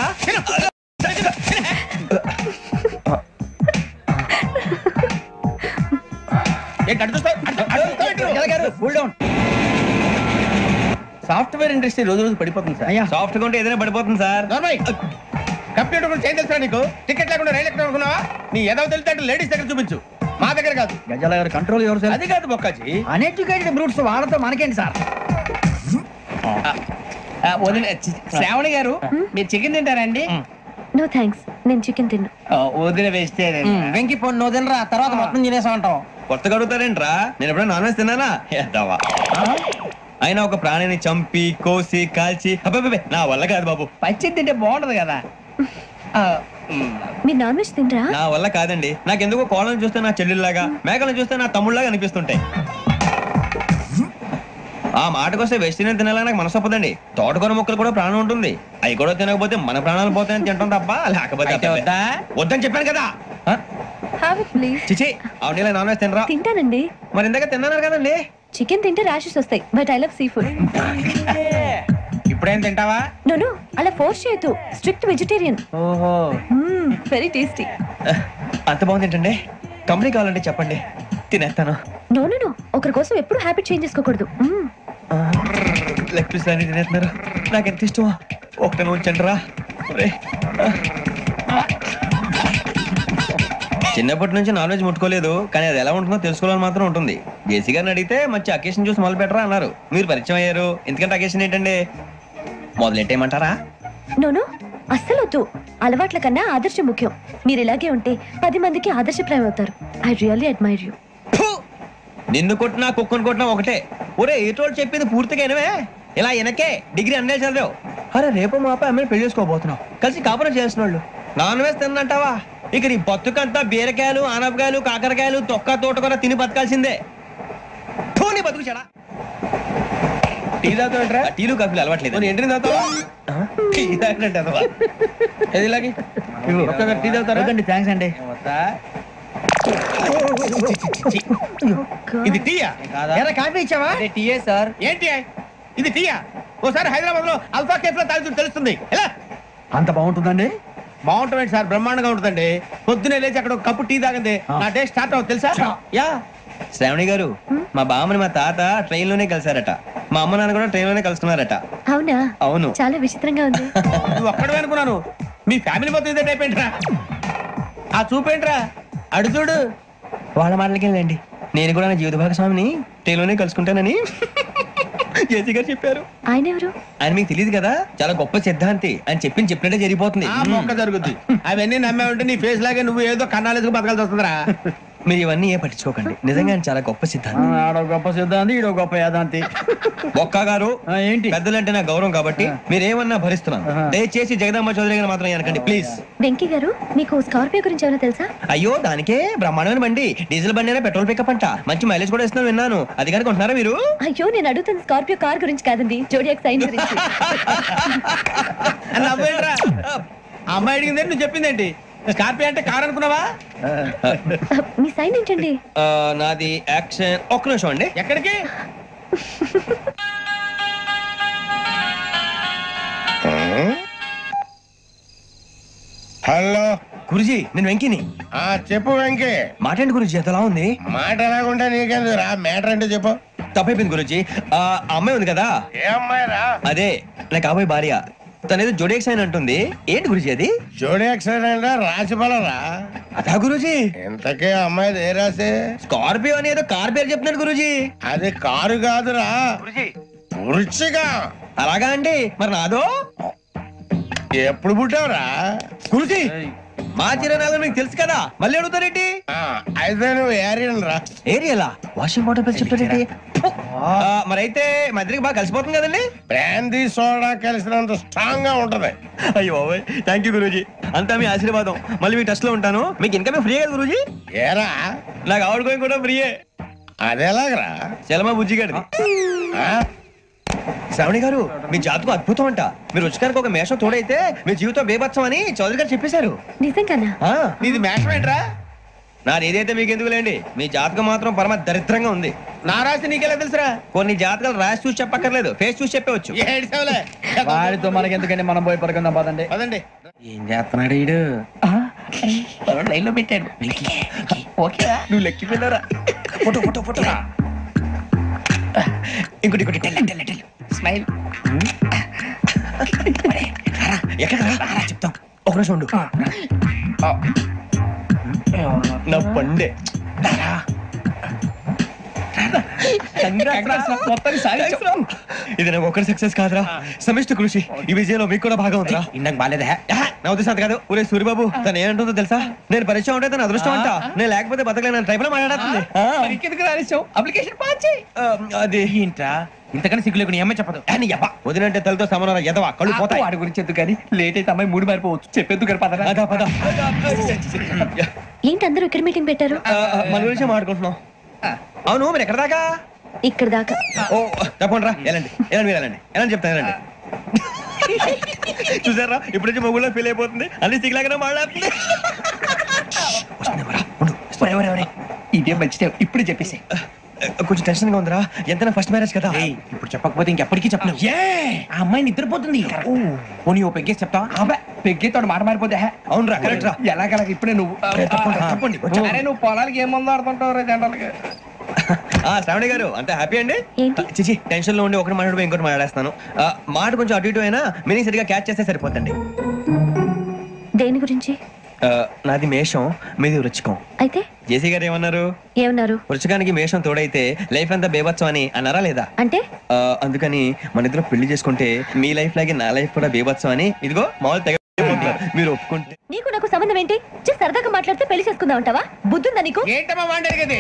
సాఫ్ట్వేర్ ఇండస్ట్రీ రోజు రోజు పడిపోతుంది సార్ సాఫ్ట్ గా ఉంటే ఏదైనా పడిపోతుంది సార్ కంప్యూటర్ గురించి ఏం తెలుసా నీకు టికెట్ లేకుండా రైలు ఎక్కడ అనుకున్నావా నీ ఏదో తెలితే లేడీస్ దగ్గర చూపించు మా దగ్గర కాదు గజాల గారు కంట్రోల్ ఎవరు సార్ అది కాదు బొక్కాజీ అన్ఎడ్యుకేటెడ్ బ్రూట్స్ వాళ్ళతో మనకేంటి సార్ శ్రావణి గారు మీరు చికెన్ తింటారండి నో థ్యాంక్స్ నేను చికెన్ తిన్నా వదిన వేస్తే వెంకి పొన్ను నువ్వు తినరా తర్వాత మొత్తం తినేసా ఉంటాం కొత్తగా అడుగుతారేంట్రా నేను ఎప్పుడైనా నాన్ వెజ్ తిన్నానా అయినా ఒక ప్రాణిని చంపి కోసి కాల్చి అబ్బాయి నా వల్ల కాదు బాబు పచ్చి తింటే బాగుంటది కదా మీరు నాన్ వెజ్ తింటారా నా వల్ల కాదండి నాకెందుకో కోళ్ళని చూస్తే నా చెల్లెల్లాగా మేకలను చూస్తే నా తమ్ముళ్ళలాగా అనిపిస్తుంటాయి ఆ మాటకొస్తే వెస్టిరియన్ తినాలని నాకు మనసు ఒప్పదండి తోటకూర మొక్కలు కూడా ప్రాణం ఉంటుంది అవి కూడా తినకపోతే మన ప్రాణాలు పోతాయని తింటాం తప్ప లేకపోతే వద్దని చెప్పాను కదా చిచి అవునీ నాన్ వెజ్ తినరా తింటానండి మరి ఇందాక తిన్నాను కదండి చికెన్ తింటే ర్యాషెస్ వస్తాయి but I love sea food ఇప్పుడేం తింటావా నో అలా ఫోర్స్ చేయొద్దు స్ట్రిక్ట్ వెజిటేరియన్ ఓహో వెరీ టేస్టీ అంత బాగుంది ఏంటండి కంపెనీ కావాలంటే చెప్పండి తినేస్తాను నో ఒకరి కోసం ఎప్పుడు హ్యాబిట్ చేంజ్ చేసుకోకూడదు లెగ్ పీస్ అన్ని తినేస్తున్నారు నాకు ఎంత ఇష్టమో ఒకటే ఉంచండి రా చిన్నప్పటి నుంచి నాన్ వెజ్ ముట్టుకోలేదు కానీ అది ఎలా ఉంటుందో తెలుసుకోవాలని మాత్రం ఉంటుంది జేసీ గారిని అడిగితే మంచి అకేషన్ చూసి మొదలు పెట్టరా అన్నారు మీరు పరిచయం అయ్యారు ఎందుకంటే అకేషన్ ఏంటండి మొదలెట్టేయమంటారా నో అస్సలు వద్దు అలవాట్ల కన్నా ఆదర్శం ముఖ్యం మీరు ఇలాగే ఉంటే 10 మందికి ఆదర్శప్రాయం అవుతారు ఐ రియల్లీ అడ్మైర్ యూ నిన్ను కొట్టినా కుక్కను కొట్టినా ఒకటే ఒరే ఏటోళ్ళు చెప్పింది పూర్తిగా వినవే ఇలా వెనకే డిగ్రీ అన్నే చదివావు అరే రేపు మా అబ్బాయి అమ్మని పెళ్లి చేసుకోబోతున్నావు కలిసి కాపురం చేసిన వాళ్ళు నాన్ వెజ్ తిన్నంటావా ఇక నీ బతుకంతా బీరకాయలు ఆనపకాయలు కాకరకాయలు తొక్క తోట కూడా తిని బతకాల్సిందే నీ బతుకు చెడా టీ తాగుతాంట్రా టీలు కాఫీలు అలవాట్లేదు ఎంట్రీ తాగుతావా టీ తాగినట్టు టీ తాగుతారా థ్యాంక్స్ అండి ఇది టీయా కాఫీ ఇచ్చావా టీయే సార్ ఏంటి ఇది టీయా ఓసారి హైదరాబాద్ లో అల్ఫా కేఫ్ లో తాగుతూ తెలుస్తుంది ఎలా అంత బాగుంటుందండి బాగుంటుంది సార్ బ్రహ్మాండంగా ఉంటుందండి పొద్దునే లేచి అక్కడ ఒక కప్పు టీ తాగింది నా డే స్టార్ట్ అవుతుంది తెలుసా యా శ్రావణి గారు మా బామ్మని మా తాత ట్రైన్ లోనే కలిసారట మా అమ్మ నాన్న కూడా ట్రైన్ లోనే కలుసుకున్నారట అవునా అవును చాలా విచిత్రంగా ఉంది నువ్వు ఒక్కడే అనుకున్నాను మీ ఫ్యామిలీ మొత్తం ఇదే టైప్ ఏంట్రా ఆ చూపేంట్రా అడు చూడు వాళ్ళ మాటలకి వెళ్ళండి నేను కూడా నా జీవిత భాగస్వామిని ట్రైన్ లోనే కలుసుకుంటానని జేసీ గారు చెప్పారు ఆయన ఎవరు ఆయన మీకు తెలియదు కదా చాలా గొప్ప సిద్ధాంతి అని చెప్పినట్టే జరిగిపోతుంది మొక్క జరుగుతుంది అవన్నీ నమ్మే ఉంటే నీ ఫేస్ లాగే నువ్వు ఏదో కన్నాలేసుకు బతకాల్సి వస్తుందిరా మీరు ఇవన్నీ ఏ పట్టించుకోకండి నిజంగా ఆయన చాలా గొప్ప సిద్ధాంతి గొప్ప సిద్ధాంతి ఈడో గొప్ప యాదాంతి బొక్క గారు ఏంటి పెద్దలంటే నా గౌరవం కాబట్టి మీరేమన్నా భరిస్తున్నాను దయచేసి జగదాంబ చౌదరి గారు మాత్రం అనకండి ప్లీజ్ వెంకీ గారు మీకు స్కార్పియో గురించి ఏమైనా తెలుసా అయ్యో దానికే బ్రహ్మాండమైన బండి డీజిల్ బండి అయినా పెట్రోల్ పికప్ అంట మంచి మైలేజ్ కూడా ఇస్తున్నాను విన్నాను అది కానీ కొంటున్నారా మీరు అయ్యో నేను అడుగుతుంది స్కార్పియో కార్ గురించి కాదండి జోడియాక్ సైన్ గురించి అమ్మాయి అడిగింది నువ్వు చెప్పిందేంటి స్కార్పియో అంటే కార్ అనుకున్నావా మీ సైన్ ఏంటండి నాది యాక్షన్ ఒక్క నిమిషం అండి ఎక్కడికి హలో గురుజీ నేను వెంకిని చెప్పు వెంకీ మాటండి గురుజీ ఎంతలా ఉంది మాట ఎలాగుంటే నీకెందుకు రా మ్యాటర్ అంటే చెప్పు తప్పైపోయింది గురుజీ ఆ అమ్మాయి ఉంది కదా ఏ అమ్మాయి రా అదే నా కాబోయే భార్య తనేదో జోడియాక్ సైన్ అంటుంది ఏంటి గురుజీ అది జోడియాక్ సైన్ అంటే రాసి బలరా అదా గురుజీ ఇంతకే అమ్మాయి ఏ రాసి స్కార్పియో అని ఏదో కార్ పేరు చెప్తున్నాడు గురుజీ అది కారు కాదురా వృచ్చిక అలాగా అండి, మరి నాదో ఎప్పుడు పుట్టావురా? కురిసి మా చిరనాలు మీకు తెలుసు కదా, మళ్ళీ అడుగుతారేంటి? అయితే నువ్వు ఏరియన్ రా. ఏరియలా? వాషింగ్ వాటర్ ప్లేస్ చెప్తారేంటి? మరైతే మా ఇద్దరికి బాగా కలిసిపోతుంది కదండి. బ్రాందీ సోడా కలిసినంత స్ట్రాంగ్ గా ఉంటది. అయ్యో థ్యాంక్ యూ గురూజీ, అంతా మీ ఆశీర్వాదం. మళ్ళీ మీ టచ్ లో ఉంటాను. మీకు ఇంకా ఫ్రీ కదా గురూజీ? ఏరా నాకు ఆవిడ గోయింగ్ కూడా ఫ్రీయే. అదేలాగరా? చలమా బుజ్జి గారిది. శ్రావణి గారు, మీ జాతకం అద్భుతం అంట. మీరు రుచికారికి ఒక మేషం తోడైతే మీ జీవితం బేబత్సం అని చౌదరి గారు చెప్పేశారు. నిజంగానా? నీది మేషం ఏంట్రా? నాది ఏదైతే మీకు ఎందుకులేండి, మీ జాతకం మాత్రం పరమ దరిద్రంగా ఉంది. నా రాసి నీకెలా తెలుసురా? కొన్ని జాతకాలు రాసి చూసి చెప్పక్కర్లేదు, ఫేస్ చూసి చెప్పవచ్చు. వాడితో మనకి ఎందుకంటే మనం పోయి పడుకుందాం పదండి. పదండి. ఏం చేస్తున్నాడు వీడు? లైన్ లో పెట్టాడు. ఓకేరా? నువ్వు లెక్కిపోయినారా? Photo photo photo. ఇంకోటి ఇంకోటి స్మైల్. ఎక్కడ చెప్తాం, ఒక రోజు ఉండు. నా పండే ఇది నాకు ఒకరి సక్సెస్ కాదురా, సమిష్టి కృషి. ఈ విజయంలో మీకు కూడా భాగం ఉందిరా. ఇందాక బాగాలేదా? నా ఉద్దేశం కాదు. ఊరే సూరిబాబు, తను ఏమంటుందో తెలుసా? నేను పరిచయం ఉంటే తన అదృష్టం అంట, నేను లేకపోతే బతకలేను టైప్ లో మాట్లాడుతుంది. అప్లికేషన్ పాస్ చేయి. అది ఏంట్రా ఇంతకన్నా సిగ్గు లేకుండా ఏమై చెప్పదు. వదినంటే తలతో సమానం ఎదవా, కళ్ళు పోతాయి. వాడి గురించి ఎందుకు కానీ లేట్ అయితే అమ్మాయి మూడు మారిపోవచ్చు. చెప్పేందుకు గారు పద. ఏంటి అందరూ ఇక్కడ మీటింగ్ పెట్టారు? మన గురించి మాట్లాడుకుంటున్నాం. అవును, మీరు ఎక్కడ దాకా? ఇక్కడ దాకా. ఓ తప్పకుండా రా, వెళ్ళండి వెళ్ళండి మీరు వెళ్ళండి వెళ్ళండి చెప్తాను వెళ్ళండి. చూసారా, ఇప్పుడు నుంచి మొగుల్లో ఫీల్ అయిపోతుంది, అన్ని సిగ్లాగానే మాట్లాడుతుంది. ఇదే మంచి ఇప్పుడు చెప్పేసి. కొంచెం టెన్షన్ గా ఉందిరా, ఎంతైనా ఫస్ట్ మ్యారేజ్ కదా. ఇప్పుడు చెప్పకపోతే ఇంకెప్పటికీ చెప్పలేవు. ఆ అమ్మాయి నిద్రపోతుంది. పోనీ ఓ పెగ్గేసి చెప్తావా? అబ్బా పెగ్గేతో మాట మారిపోతే. అవునరా, కరెక్ట్ రా. ఎలాగలా ఇప్పుడే నువ్వు తప్పండి. అరే నువ్వు పొలాలకి ఏం మందు ఆడుతుంటావు జనరల్ గా. శ్రావణి గారు, అంత హ్యాపీ అండి? చిచి టెన్షన్ లో ఉండి ఒకటి మాట్లాడిపోయి ఇంకోటి మాట్లాడేస్తాను. మాట కొంచెం అటు ఇటు అయినా మీనింగ్ సరిగా క్యాచ్ చేస్తే సరిపోతండి. దేని గురించి? నాది మేషం, మీది వృచ్చికం. అయితే జేసీ గారు ఏమన్నారు? వృచ్చికానికి మేషం తోడైతే లైఫ్ అంతా బేబత్సం అని అన్నారా లేదా? అంటే అందుకని మన ఇద్దరు పెళ్లి చేసుకుంటే మీ లైఫ్ లాగే నా లైఫ్ కూడా బేబత్సం అని ఇదిగో మామూలు తెగ మీరు ఒప్పుకుంటే. నీకు నాకు సంబంధం ఏంటి? సరదాగా మాట్లాడితే పెళ్లి చేసుకుందాం అంటావా? బుద్ధుందా నీకు? ఏంటమ్మా వాడేది?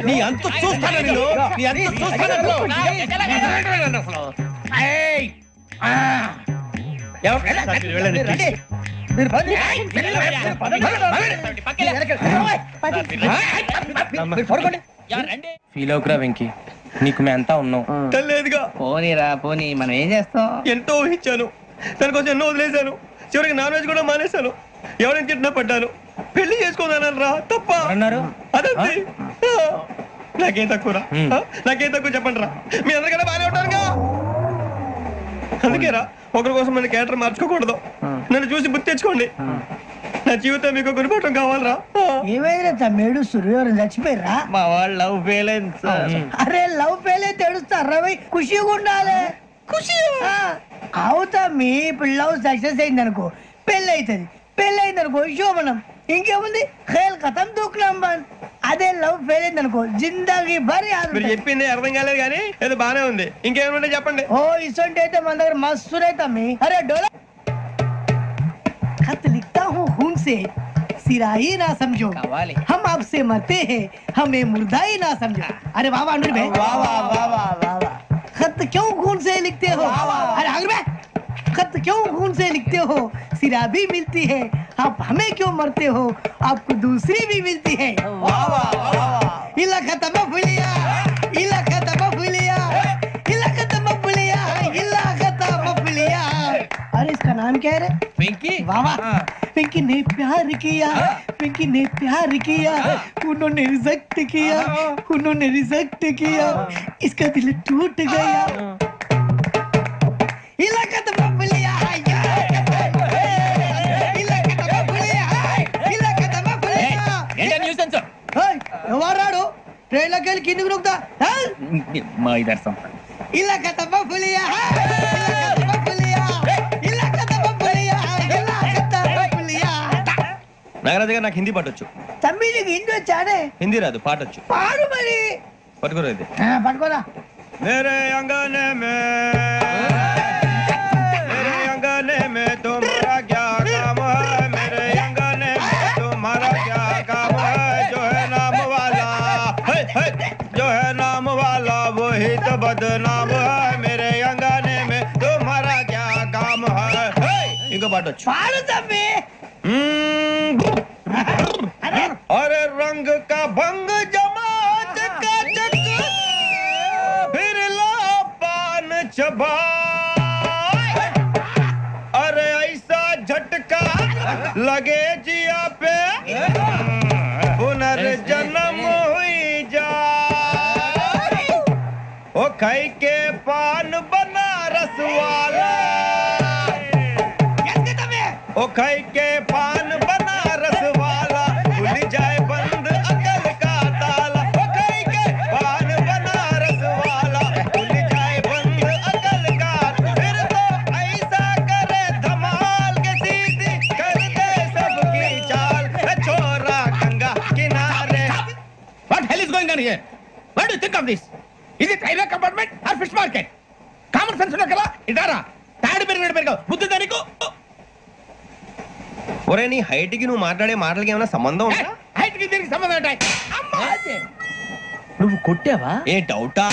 నీ అంత చూస్తాను నేను, నీ అంత చూస్తాను. ఫీల్ అవుకురా వెంకీ, నీకు మేము అంతా ఉన్నాం. తెలియదుగా. పోనీరా పోనీ, మనం ఏం చేస్తాం? ఎంతో ఊహించాను, దానికోసం ఎన్నో వదిలేశాను. చివరికి నాన్ వెజ్ కూడా మానేశాను. ఎవరైనా తిట్టినా పడ్డాను. పెళ్లి చేసుకోదానని రా, తప్ప అన్నారు. అదంతే. నాకేం తక్కువ రా, నాకేం తక్కువ చెప్పండి రా. మీ అందరికన్నా బాగానే ఉంటారుగా. అందుకే రా, ఒకరి కోసం మన క్యారెక్టర్ మార్చుకోకూడదు. నన్ను చూసి బుద్ధి తెచ్చుకోండి. నా జీవితం మీకు గురిపటం కావాలరా. ఏమైనా తమ్మేడు సూర్యవరం చచ్చిపోయిరా? మా వాళ్ళు లవ్ ఫెయిల్ అయింది సార్. అరే లవ్ ఫెయిల్ అయితే ఏడుస్తారా? ఖుషిగా ఉండాలి. ఖుషి అవుతా. మీ ఇప్పుడు లవ్ సక్సెస్ అయింది అనుకో, పెళ్ళి అవుతుంది. పెళ్ళి అయింది అనుకో శోభనం. ఇంకేముంది, ఖేల్ కథం దూకునాం బంద్. అదే లవ్ ఫెయిల్ అయింది అనుకో జిందాగీ భారీ. మీరు చెప్పింది అర్థం కాలేదు కానీ ఏదో బానే ఉంది. ఇంకేమైనా చెప్పండి. ఓ ఇసొంటి అయితే మన దగ్గర మస్తు తమ్మి. అరే డోలా खत लिखता हूँ खून से, सिरा ही ना समझो, हम आपसे मरते हैं, हमें मुर्दा ही ना समझो. अरे वाह वाह अनुर भाई, वाह वाह वाह वाह वाह वाह. खत क्यों खून से लिखते हो? अरे अनुर भाई, खत क्यों खून से लिखते हो? सिरा भी मिलती है, आप हमें क्यों मरते हो? आपको दूसरी भी मिलती है. वाह वाह वाह. इला खत्म फुलिया, इला खत्म फुलिया, इला खत्म फुलिया, इला खत्म फुलिया. अरे इसका नाम क्या है रे? पिंकी. वाह वाह. पिंकी ने प्यार किया, पिंकी ने प्यार किया, उन्होंने रिजेक्ट किया, उन्होंने रिजेक्ट किया, इसका दिल टूट गया. इलाका तो बबलिया है, इलाका तो बबलिया है, इलाका तो बबलिया. ఏంటా న్యూసెన్స్? ఎవరాడు ట్రైన్ లోకి వెళ్ళి కిందికి నొక్కుతా? మా ఇదర్శం ఇలా కథ పులియా నాగరాజు గారు నాకు హిందీ పాటొచ్చు. తమ్మి నీకు హిందీ వచ్చానే? హిందీ రాదు, పాటొచ్చు. పాడు మరి. పట్టుకోరా ఇది. పట్టుకోరా. मेरे अंगने में तुम्हारा क्या काम है? मेरे अंगने में तुम्हारा क्या काम है? जो है नाम वाला जो है नाम वाला वही तो बदनाम है. मेरे अंगने में तुम्हारा क्या काम है? इनको बाटो पाड़ो तम्मी. अरे रंग का भंग जमात का चक फिर ला पान चबा. अरे ऐसा झटका लगे जिया पे पुनर्जन्म हुई जा. ओ खाई के पान बनारस वाला ओ खाई के पान बनारस वाला खुल जाए बंद अकल का ताला. ओ खाई के पान बनारस वाला खुल जाए बंद अकल का. फिर तो ऐसा करे धमाल के सीधी कर दे सबकी चाल. छोरा गंगा किनारे. What hell is going on here? What do you think of this? Is it railway compartment or fish market? Common sense ఉన్న కదా ఇదారా తాడి పెరిగాడు బుద్ధి దానికి. ఒరే నీ హైట్ కి నువ్వు మాట్లాడే మాటలకి ఏమైనా సంబంధం ఉందా? హైట్ కి దీనికి సంబంధం ఉంటాయి. నువ్వు కొట్టావా? ఏ డౌటా?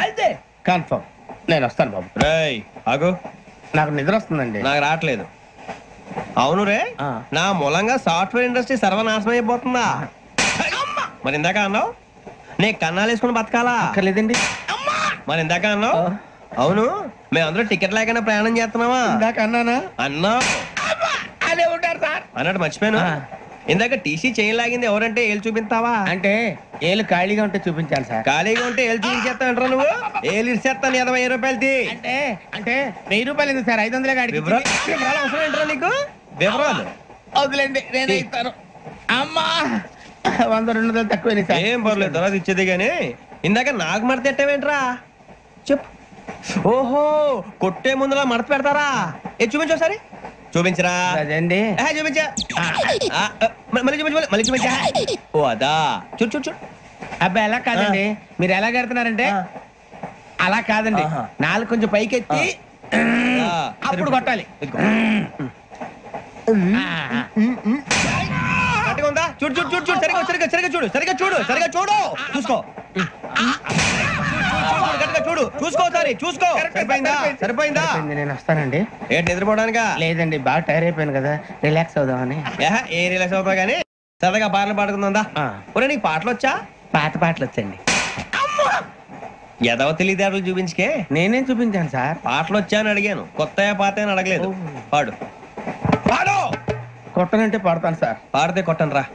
అయితే కన్ఫర్మ్ నేను వస్తాను బాబు. రేయ్ ఆగు, నాకు నిద్ర వస్తుందండి. నాకు రావట్లేదు. అవును రే, నా మూలంగా సాఫ్ట్వేర్ ఇండస్ట్రీ సర్వనాశనం అయిపోతుందా? మరి ఇందాక అన్నావు నే కన్నాలు వేసుకుని బతకాలా? లేదండి. మరి ఇందాక అన్నావు అవును మేమందరూ టికెట్ లేకుండా ప్రయాణం చేస్తున్నావా? ఇందాక అన్నానా? అన్నా అదే ఉంటారు సార్ అన్నట్టు మర్చిపోయాను. ఇందాక టీసీ చేయి లాగింది ఎవరంటే ఏళ్ళు చూపిస్తావా? అంటే ఏళ్ళు ఖాళీగా ఉంటే చూపించాలి సార్. ఖాళీగా ఉంటే ఏళ్ళు చూపించేస్తానంటారా నువ్వు? ఏళ్ళు ఇచ్చేస్తాను 20 రూపాయలది. అంటే 1000 రూపాయలు ఎందుకు సార్? 500 గాడికి వివరాలు అవసరం ఏంటరా నీకు? వివరాలు వదిలేండి, నేనే ఇస్తాను. అమ్మా 100-200 తక్కువ సార్. ఏం పర్లేదు, తర్వాత ఇచ్చేది. కానీ ఇందాక నాకు మడత ఎట్టవేంట్రా చెప్పు. ఓహో కొట్టే ముందులా మడత పెడతారా? ఏ చూపించు ఒకసారి. చూపించరా? అదండి చూపించా. మళ్ళీ చూపించు, మళ్ళీ చూపించా. ఓ అదా, చూడు చూడు చూడు. అబ్బాయి ఎలా కాదండి, మీరు ఎలా కడుతున్నారంటే అలా కాదండి. నాలుగు కొంచెం పైకెత్తి అప్పుడు కొట్టాలి. కరెక్ట్గా ఉందా? చూడు చూడు చూడు చూడు. సరిగా సరిగా సరిగా చూడు, సరిగా చూడు, సరిగా చూడు. చూసుకో చూడు, చూసుకో ఒకసారి చూసుకో. సరిపోయిందా? సరిపోయిందా? నేను వస్తానండి. ఏంటి నిద్రపోవడానికా? లేదండి, బాగా టైర్ అయిపోయాను కదా, రిలాక్స్ అవుదామని. ఏ రిలాక్స్ అవుతావు కానీ సరదాగా పాటలు పాడుకుందా? ఒరే నీకు పాటలు వచ్చా? పాత పాటలు వచ్చండి. ఎదవ తెలివితేటలు చూపించుకే. నేనేం చూపించాను సార్? పాటలు వచ్చా అని అడిగాను, కొత్త పాత అని అడగలేదు. పాడు పాడు. కొట్టనంటే పడతాను సార్. పాడితే కొట్టను రా.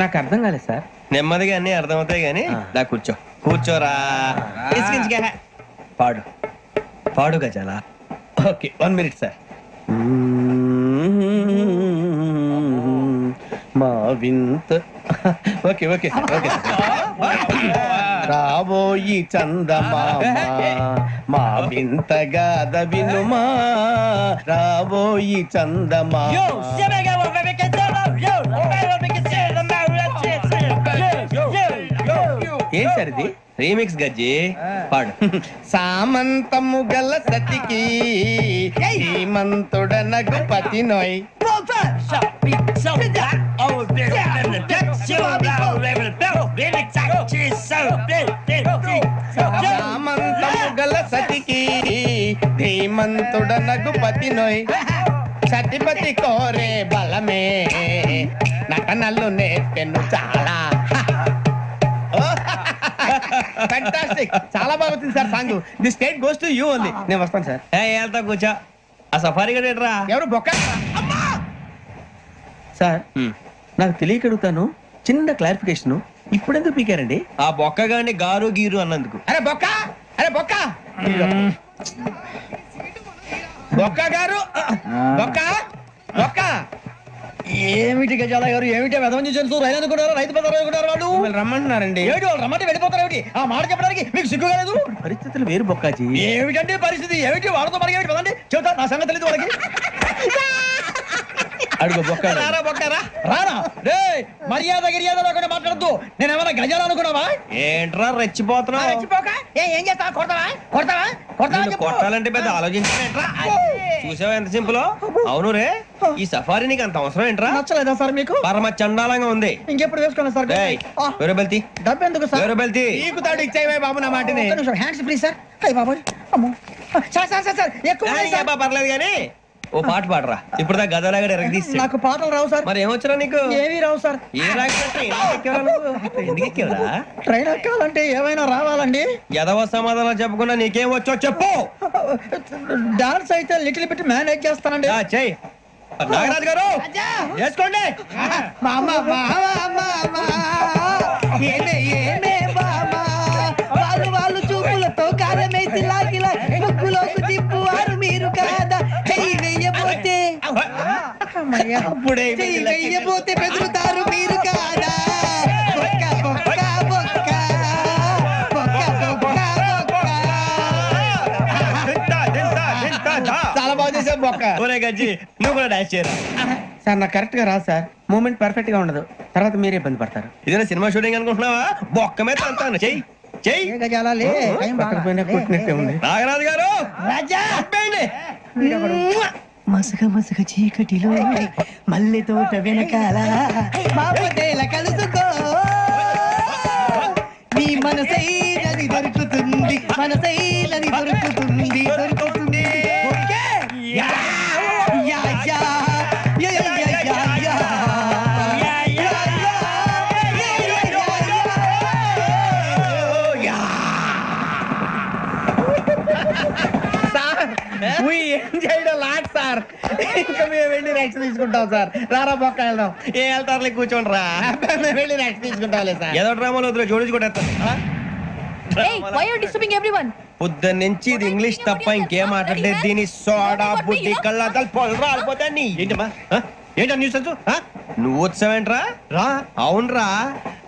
నాకు అర్థం కాలేదు సార్. నెమ్మదిగా అన్ని అర్థమవుతాయి కానీ నాకు కూర్చో. కూర్చోరా. పాడు పాడు గజాల. Okay 1 minute sir. మా వింత. Okay okay okay. రాబోయి చందమామ మా వింతగా వినుమా. రాబోయి చందమామ. ఏం సార్ ఇది? రీమిక్స్ గజ్జి. పాడు. సామంతము గల సతికి హేమంతుడనగు పతి నోయ్. సామంతము గల సతికి ధీమంతుడనగు పతి నోయ్. సతిపతి కోరే బలమే నటనలు నేర్పెను చాలా. ఫ్యాంటాస్టిక్, చాలా బాగా వచ్చింది sir song. The state goes to you only. నేను వస్తాను సార్. వెళ్తా కూర్చో. ఆ సఫారీ గడేట్రా? ఎవరు బొక్క సార్? నాకు తెలియక అడుగుతాను, చిన్న క్లారిఫికేషన్. ఇప్పుడెందుకు పీకారండి? ఆ బొక్క గాని గారు గీరు అన్నందుకు. అరే బొక్క, అరే బొక్క, బొక్క గారు, బొక్క బొక్క ఏమిటి గజాల గారు ఏమిటి వెదవని చేస్తూ రైలు అనుకున్నారు రైతు పెద్ద అనుకున్నారు వాళ్ళు రమ్మంటున్నారండి. ఏమిటి వాళ్ళు రమ్మంటే వెళ్ళిపోతారు ఏమిటి ఆ మాట చెప్పడానికి మీకు సిగ్గు కాలేదు పరిస్థితులు వేరు బొక్కాజీ. ఏమిటంటే పరిస్థితి ఏమిటి వాళ్ళతో మనకి ఏమిటి కదండి చెబుతా నా సంగతి తెలియదు వాళ్ళకి అడుగు బొక్క రానా రే మర్యాద గిర్యాద లేకుండా మాట్లాడద్దు నేను ఏమైనా గజాలు అనుకున్నావా ఏంట్రా రెచ్చిపోతున్నావు? ఏం చేస్తా కొడతావా కొడతావా నిన్ను కొట్టాలంటే పెద్ద ఆలోచించా. చూసావా ఎంత సింపుల్. అవును రే ఈ సఫారీ నీకు అంత అవసరం ఏంట్రా? నచ్చలేదా సార్ మీకు? పరమ చండాలంగా ఉంది. ఇంకెప్పుడు వేసుకోండి సార్ వేరే బెల్తి డబ్బు ఎందుకు సార్? వేరే బెల్తి నీకు తాడు ఇచ్చేవే బాబు నా మాటని. Hands free sir. అయ్య బాబు అమ్మో సార్ సార్ సార్ ఎక్కువ పర్లేదు కానీ ఓ పాట పాడరా. ఇప్పుడు దా గదలాగా ఎరగదీసి. నాకు పాటలు రావు సార్. మరి ఏమొచ్చరా నీకు? ఏవి రావు సార్. ఏ ఎందుకు ఎక్కేవరా? ట్రైన్ ఎక్కాలంటే ఏమైనా రావాలండి. ఎదవ సమాధానం చెప్పకుండా నీకేం వచ్చో చెప్పు. డాన్స్ అయితే లిటిల్ బిట్ మేనేజ్ చేస్తానండి. చెయ్యి నాగరాజు గారు చేసుకోండి. వాళ్ళు చూపులతో కారమేసి లాగిలా ముక్కులోకి తిప్పువారు మీరు కాదా? చెయ్యి వెయ్యబోతే చెయ్యి వెయ్యబోతే బెదురుతారు మీరు కాదా? బొక్క బొక్క బొక్క బొక్క చాలా బాగా చేసావు బొక్క. ఒరే గజ్జి నువ్వు కూడా డాన్స్ చేయరా? సార్ నాకు కరెక్ట్ గా రాదు సార్. మూమెంట్ పర్ఫెక్ట్ గా ఉండదు. తర్వాత మీరే ఇబ్బంది పడతారు. ఇదేనా సినిమా షూటింగ్ అనుకుంటున్నావా? బొక్క మీద అంతాను. చెయ్యి చెయ్యి. నాగరాజు గారు మసగ మసగ చీకటిలో మల్లె తోట వెనకాల మాపదేల కలుసుకో నీ మనసైనది దొరుకుతుంది మనసైనది దొరుకుతుంది దొరుకుతుంది. Yeah yeah yeah yeah yeah yeah sir ఇంకా మేము వెళ్ళి రెక్స్ తీసుకుంటాం సార్. రారా బొక్క వెళ్దాం. ఏ వెళ్తారులే కూర్చోండి రా. మేము వెళ్ళి రెక్స్ తీసుకుంటాం సార్. ఏదో డ్రామాలో వద్దు జోడించుకుంటారు. పొద్దున్న నుంచి ఇది ఇంగ్లీష్ తప్ప ఇంకేం మాట్లాడలేదు. దీని సోడా బుద్ధి కళ్ళ పొలు రాలిపోతా. ఏంటమ్మా ఏంటా న్యూస్ నువ్వు వచ్చావేంట్రా? రా. అవునరా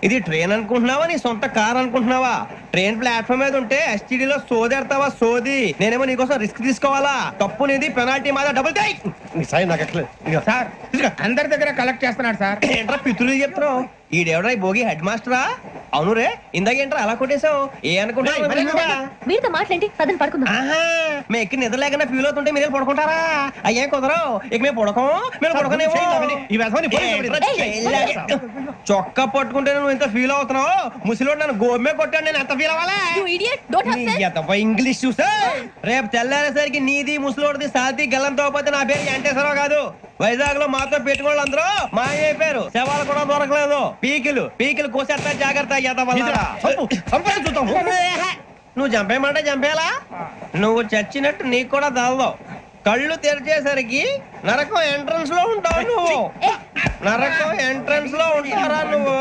ఇది ట్రైన్ అనుకుంటున్నావా నీ సొంత కార్ అనుకుంటున్నావా? ట్రైన్ ప్లాట్ఫామ్ మీద ఉంటే ఎస్టీడీలో సోదేడతావా సోది. నేనేమో నీకోసం రిస్క్ తీసుకోవాలా? తప్పు నీది పెనాల్టీ మాదా డబుల్ టై. సార్ అందరి దగ్గర కలెక్ట్ చేస్తున్నాడు సార్. ఏంట్రా పితులు చెప్తున్నావు? ఈడెవడ్రా ఈ భోగి హెడ్ మాస్టరా? అవును రే ఇందాక ఏంట్రా అలా కొట్టేశావు? ఏ అనుకుంటా మీరుతో మాట్లాడి పదని పడుకుందాం. మేము ఎక్కి నిద్ర లేకుండా ఫీల్ అవుతుంటే మీరే పడుకుంటారా? అయ్యేం కుదరవు. ఇక మేము పడుకోం. మేము పడుకునేమో. చొక్కా పట్టుకుంటే నువ్వు ఎంత ఫీల్ అవుతున్నావు? ముసలివాడు నన్ను గోమే కొట్టాడు. నేను ఎంత ఫీల్ అవ్వాలా? ఇంగ్లీష్ చూసా రేపు తెల్లారేసరికి నీది ముసలివాడిది సాతి గల్లంతో పోతే నా పేరు వెంకటేశ్వరరావు కాదు. వైజాగ్ లో మాతో పెట్టుకోళ్ళు అందరూ మాయైపోయారు. శవాలు కూడా దొరకలేదు. పీకిలు కోసేస్తా జాగ్రత్త. నువ్వు చంపేయమంటే చంపేలా? నువ్వు చచ్చినట్టు నీకు కూడా తగదు. కళ్ళు తెరిచేసరికి నరకం ఎంట్రన్స్ లో ఉంటావు నువ్వు. నరకం ఎంట్రన్స్ లో ఉంటారా నువ్వు?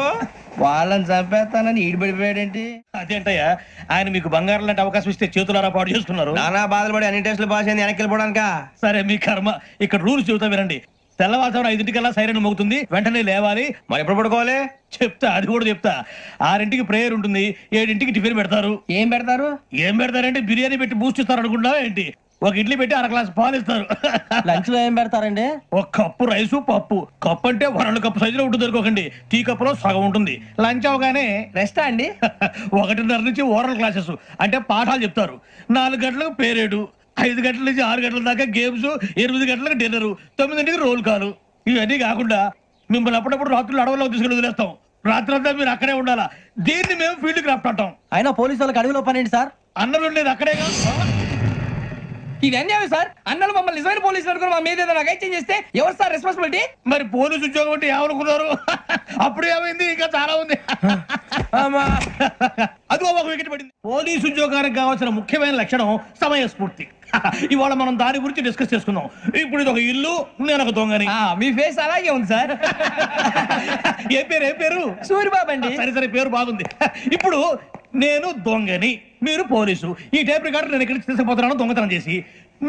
వాళ్ళని చంపేస్తానని ఈడిపడిపోయాడేంటి? అదేంటయ్యా ఆయన మీకు బంగారం లాంటి అవకాశం ఇస్తే చేతులారా పాటు చేసుకున్నారు. నానా బాధలు పడి అన్ని టెస్టులు పాస్ అయింది వెనక్కి వెళ్ళిపోవడానికా? సరే మీ కర్మ. ఇక్కడ రూల్స్ చెబుతా వినండి. తెల్లవారుజామున 5:00కల్లా సైరన్ మోగుతుంది. వెంటనే లేవాలి. మరి ఎప్పుడు పడుకోవాలి? చెప్తా అది కూడా చెప్తా. 6ంటికి ప్రేయర్ ఉంటుంది. 7ంటికి టిఫిన్ పెడతారు. ఏం పెడతారు? ఏం పెడతారంటే బిర్యానీ పెట్టి బూస్ట్ ఇస్తారు అనుకుంటున్నావా ఏంటి? ఒక ఇడ్లీ పెట్టి 1 గ్లాస్ పాలు ఇస్తారు. లంచ్ లో ఏం పెడతారండి? ఒక కప్పు రైసు పప్పు. కప్పు అంటే 1 కప్పు సైజులో ఉంటుంది అనుకోకండి. టీ కప్పులో సగం ఉంటుంది. లంచ్ అవగానే రెస్టా అండి? 1:30 నుంచి ఓరల్ క్లాసెస్ అంటే పాఠాలు చెప్తారు. 4 గంటలకు పేరేడు. 5 గంటల నుంచి 6 గంటల దాకా గేమ్స్. 8 గంటలకు డిన్నర్. 9ంటికి రోల్ కాలు. ఇవన్నీ కాకుండా మిమ్మల్ని అప్పుడప్పుడు రాత్రులు అడవుల్లో తీసుకుని వదిలేస్తాం. రాత్రి అంతా మీరు అక్కడే ఉండాలా. దీన్ని మేము ఫీల్డ్ క్రాఫ్ట్ అంటాం. అయినా పోలీసు వాళ్ళకి అడవిలో పని ఏంటి సార్? అన్నలు ఉండేది అక్కడే కాదు. ఇది అన్యాయం సార్. అన్నలు మమ్మల్ని నిజమైన పోలీసులు అనుకుని మా మీద ఏదైనా చేంజ్ చేస్తే ఎవరు సార్ రెస్పాన్సిబిలిటీ? మరి పోలీసు ఉద్యోగం అంటే ఏమనుకున్నారు? అప్పుడు ఏమైంది? ఇంకా చాలా ఉంది. అదిగో ఒక వికెట్ పడింది. పోలీసు ఉద్యోగానికి కావాల్సిన ముఖ్యమైన లక్షణం సమయస్ఫూర్తి. ఇవాళ మనం దాని గురించి డిస్కస్ చేసుకుందాం. ఇప్పుడు ఇది ఒక ఇల్లు, నేను ఒక దొంగని. మీ ఫేస్ అలాగే ఉంది సార్. ఏ పేరు? సూరిబాబు అండి. సరే పేరు బాగుంది. ఇప్పుడు నేను దొంగని, మీరు పోలీసు. ఈ టైప్ రికార్డు నేను ఇక్కడికి తీసుకుపోతున్నాను దొంగతనం చేసి.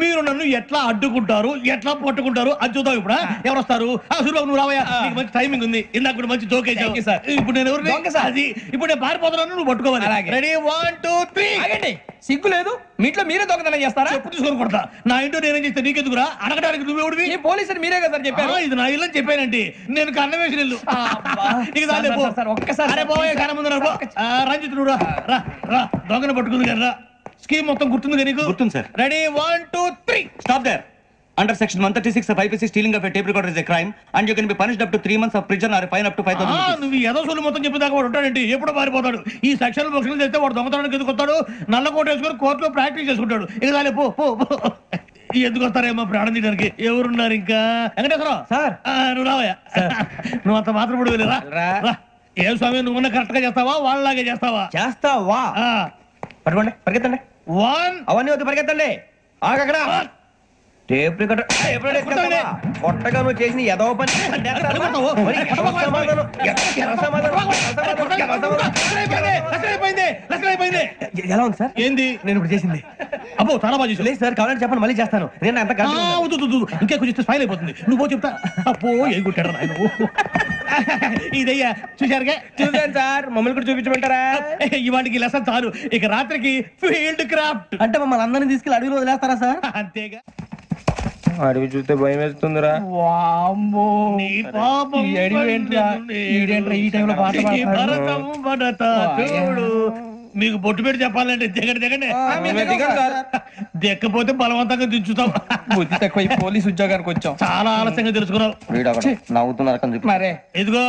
మీరు నన్ను ఎట్లా అడ్డుకుంటారు, ఎట్లా పట్టుకుంటారు అది చూద్దాం. ఇప్పుడు ఎవరు వస్తారు? సూర్యబాబు నువ్వు రావయ్యా, నీకు మంచి టైమింగ్ ఉంది. ఇందాక కూడా మంచి జోక్ వేసావు. ఇప్పుడు నేను ఎవరు? అది ఇప్పుడు నేను పారిపోతున్నాను, నువ్వు పట్టుకోవాలి. రెడీ 1 2 3. సిగ్గు లేదు, మీ ఇంట్లో మీరే దొంగతనం చేస్తారా? చెప్పు తీసుకొని కొడతా. నా ఇంట్లో నేనేం చేస్తే నీకెందుకురా? అడగడానికి నువ్వెవడివి? పోలీసులు మీరే కదా సార్ చెప్పారు. ఇది నా ఇల్లు అని చెప్పానండి. నేను కన్న వేసిన ఇల్లు. ఒక్కసారి రంజిత్ నువ్వు రా రా, దొంగను పట్టుకుంది కదా. స్కీమ్ మొత్తం గుర్తుంది కదా నీకు? గుర్తుంది sir. Ready 1 2 3. Stop there. Under section 136 of IPC, stealing of a tape recorder is a crime and you can be punished up to 3 months of prison or a fine up to 5,000 rupees. నువ్వు ఏదో సొల్లు మొత్తం చెప్పేదాకా వాడు ఉంటాడండి. ఎప్పుడు పారిపోతాడు? ఈ సెక్షన్ బుక్స్లు చేస్తే వాడు దొంగతనానికి ఎందుకు వస్తాడు? నల్ల కోట వేసుకొని కోర్టులో ప్రాక్టీస్ చేసుకుంటాడు. ఇక దాని పో పో ఎందుకు వస్తారేమో ప్రాణం తీయడానికి. ఎవరున్నారు ఇంకా? వెంకటేశ్వరరావు సార్, నువ్వు రావయ్యా. నువ్వు అంత మాత్రం ఇప్పుడు వెళ్ళిరా. ఏ స్వామి, నువ్వు కరెక్ట్ గా చేస్తావా వాళ్ళలాగే చేస్తావా? చేస్తావా? పట్టుకోండి, పరిగెత్తండి. 1 అవన్నీ వద్దు, పరిగెత్తండి. ఆగక్కడ టేప్ రికార్డర్ కొట్టగా నువ్వు చేసిన ఎదవ పని. ఎలా ఉంది సార్? ఏంది నేను ఇప్పుడు చేసింది? అబ్బో చాలా బాగా చేసి. లేదు సార్, కావాలంటే చెప్పండి, మళ్ళీ చేస్తాను. నేను అంత ఇంకా కొంచెం స్మైల్ అయిపోతుంది. నువ్వు చెప్తా. అబ్బో ఏ కొట్టాడు నాయన. ఇదయ్యా చూశారుగా? చూసాను సార్, మమ్మల్ని కూడా చూపించమంటారా? ఇవాటికి లెసన్ చాలు. ఇక రాత్రికి ఫీల్డ్ క్రాఫ్ట్. అంటే మమ్మల్ని అందరినీ తీసుకెళ్ళి అడవిలో వదిలేస్తారా సార్? అంతేగా. అడవి చూస్తే భయం వేస్తుందిరా. మీకు బొట్టు పెట్టి చెప్పాలంటే దిగండి. దిక్కపోతే బలవంతంగా దించుతాం. బుద్ధి తక్కువ, పోలీస్ ఉద్యోగానికి వచ్చాం. చాలా ఆలస్యంగా తెలుసుకున్నావు. నవ్వుతున్నారు. మరే ఇదిగో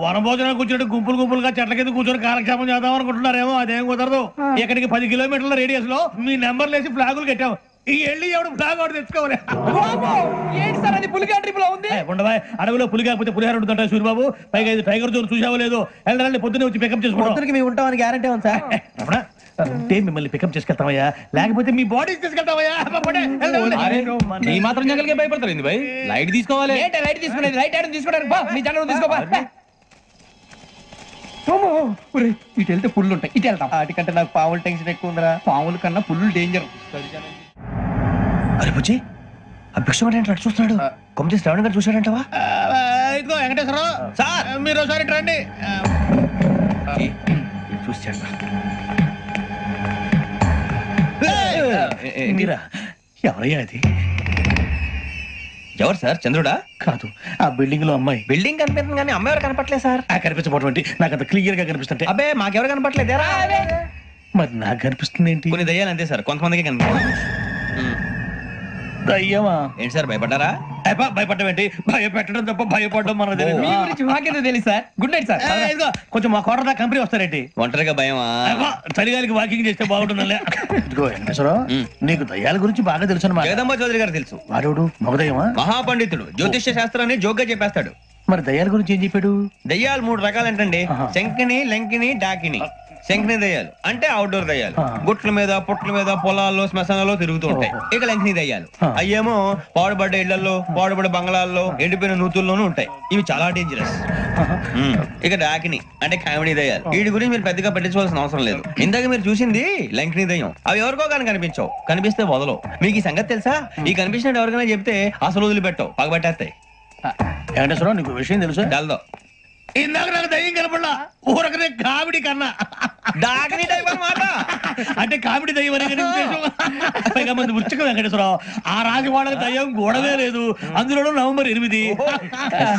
వనభోజనం కూర్చొని గుంపులుగా చెట్ల కింద కూర్చొని కాలక్షేపం చేద్దాం అనుకుంటున్నారేమో. అదేం కుదరదు. ఇక్కడికి 10 కిలోమీటర్ల రేడియస్ లో మీ నెంబర్లు వేసి ఫ్లాగులు కట్టాం. ఈ వెళ్ళి ఎవడు ఫ్లాగ్ ఒకటి తెచ్చుకోవాలి. ఉండవా, అడవిలో పులి కాకపోతే పులిహార ఉంటుంటాయి సూర్యబాబు. పైగా ఇది టైగర్ జోన్ చూసావో లేదో. వెళ్ళాలి, పొద్దున్నే వచ్చి పికప్ చేసుకోవడం. మేము ఉంటామని గ్యారంటీ ఉంది సార్. అంటే మిమ్మల్ని పికప్ చేసుకెళ్తామయ్యా, లేకపోతే మీ బాడీ తీసుకెళ్తామయ్యా. ఈ మాత్రం జంగల్కే భయపడతారు భయ్. లైట్ తీసుకోవాలి. లైట్ తీసుకునేది లైట్ ఐటమ్ తీసుకోవడానికి మీ జనం తీసుకోవా. ఇటు వెళ్తే పుల్లు ఉంటాయి, ఇటు వెళ్తాం. వాటికంటే నాకు పావులు టెన్షన్ ఎక్కువ ఉందిరా. పావుల కన్నా పుల్లు డేంజర్. అరే బుజ్జి, ఆ భిక్షం ఏంటి చూస్తున్నాడు? కొమ్మిది శ్రావణ్ గారు చూశాడంటవా? ఇదిగో వెంకటేశ్వరరావు సార్, మీరు ఒకసారి రండి. చూశాడు. మీరా? ఎవరయ్యా అది? ఎవరు సార్? చంద్రుడా? కాదు, ఆ బిల్డింగ్ లో అమ్మాయి. బిల్డింగ్ కనిపిస్తుంది కానీ అమ్మాయి ఎవరు కనపట్లేదు సార్. కనిపించబోటువంటి నాకు అంత క్లియర్ గా కనిపిస్తుంటే. అబ్బే మాకెవరు కనపట్లేదేరా? మరి నాకు కనిపిస్తుంది ఏంటి? కొన్ని దయ్యాలు అంతే సార్, కొంతమందికి కనిపిస్తుంది. దయ్యమా? ఏంటి సార్, భయపడ్డారా? భయపడడం ఏంటి? భయపెట్టడం తప్ప భయపడడం మన తెలియదు. మాకేదో తెలుసు సార్. Good night sir. కొంచెం మా కోట దాకా కంపెనీ వస్తారేంటి? ఒంటరిగా భయమా? చలిగాలికి వాకింగ్ చేస్తే బాగుంటుందిలే. ఇదిగో వెంకటేశ్వరరావు, నీకు దయ్యాల గురించి బాగా తెలుసు అన్నమాట. జగదంబ చౌదరి గారు తెలుసు. వాడు మగదయ్యమా? మహాపండితుడు, జ్యోతిష్య శాస్త్రాన్ని జోగ్గా చెప్పేస్తాడు. మరి దయ్యాల గురించి ఏం చెప్పాడు? దయ్యాలు 3 రకాలంటండి. శంకిని, లంకిని, డాకిని. శంకిని దయ్యాలు అంటే అవుట్డోర్ దయ్యాలు. గుట్ల మీద, పుట్ల మీద, పొలాల్లో, శ్మశానాల్లో తిరుగుతూ ఉంటాయి. ఇక లంకిని దయ్యాలు అయ్యేమో పాడుబడ్డ ఇళ్లలో, పాడుబడ్డ బంగ్లాల్లో, ఎండిపోయిన నూతుల్లోనూ ఉంటాయి. ఇవి చాలా డేంజరస్. ఇక డాకిని అంటే కామెడీ దయ్యాలు. వీటి గురించి మీరు పెద్దగా పట్టించుకోవాల్సిన అవసరం లేదు. ఇందాక మీరు చూసింది లంకిని దయ్యం. అవి ఎవరికో కానీ కనిపించవు, కనిపిస్తే వదలవు. మీకు ఈ సంగతి తెలుసా? ఈ కనిపించినట్టు ఎవరికైనా చెప్తే అసలు వదిలిపెట్టవు, పగబట్టేస్తాయి. వెంకటేశ్వరరావు, నీకు విషయం తెలుసు? డల్దో ఇందాక నాకు దయ్యం కనపడలా, ఊరకనే కామెడీ కన్నా. డాకిని టైప్ అన్నమాట. అంటే కామెడీ దయ్యం అనే ఉద్దేశం. పైగా మంది ఉచ్చకం వెంకటేశ్వరరావు. ఆ రాజు వాళ్ళకి దయ్యం గోడవే లేదు, అందులో November 8.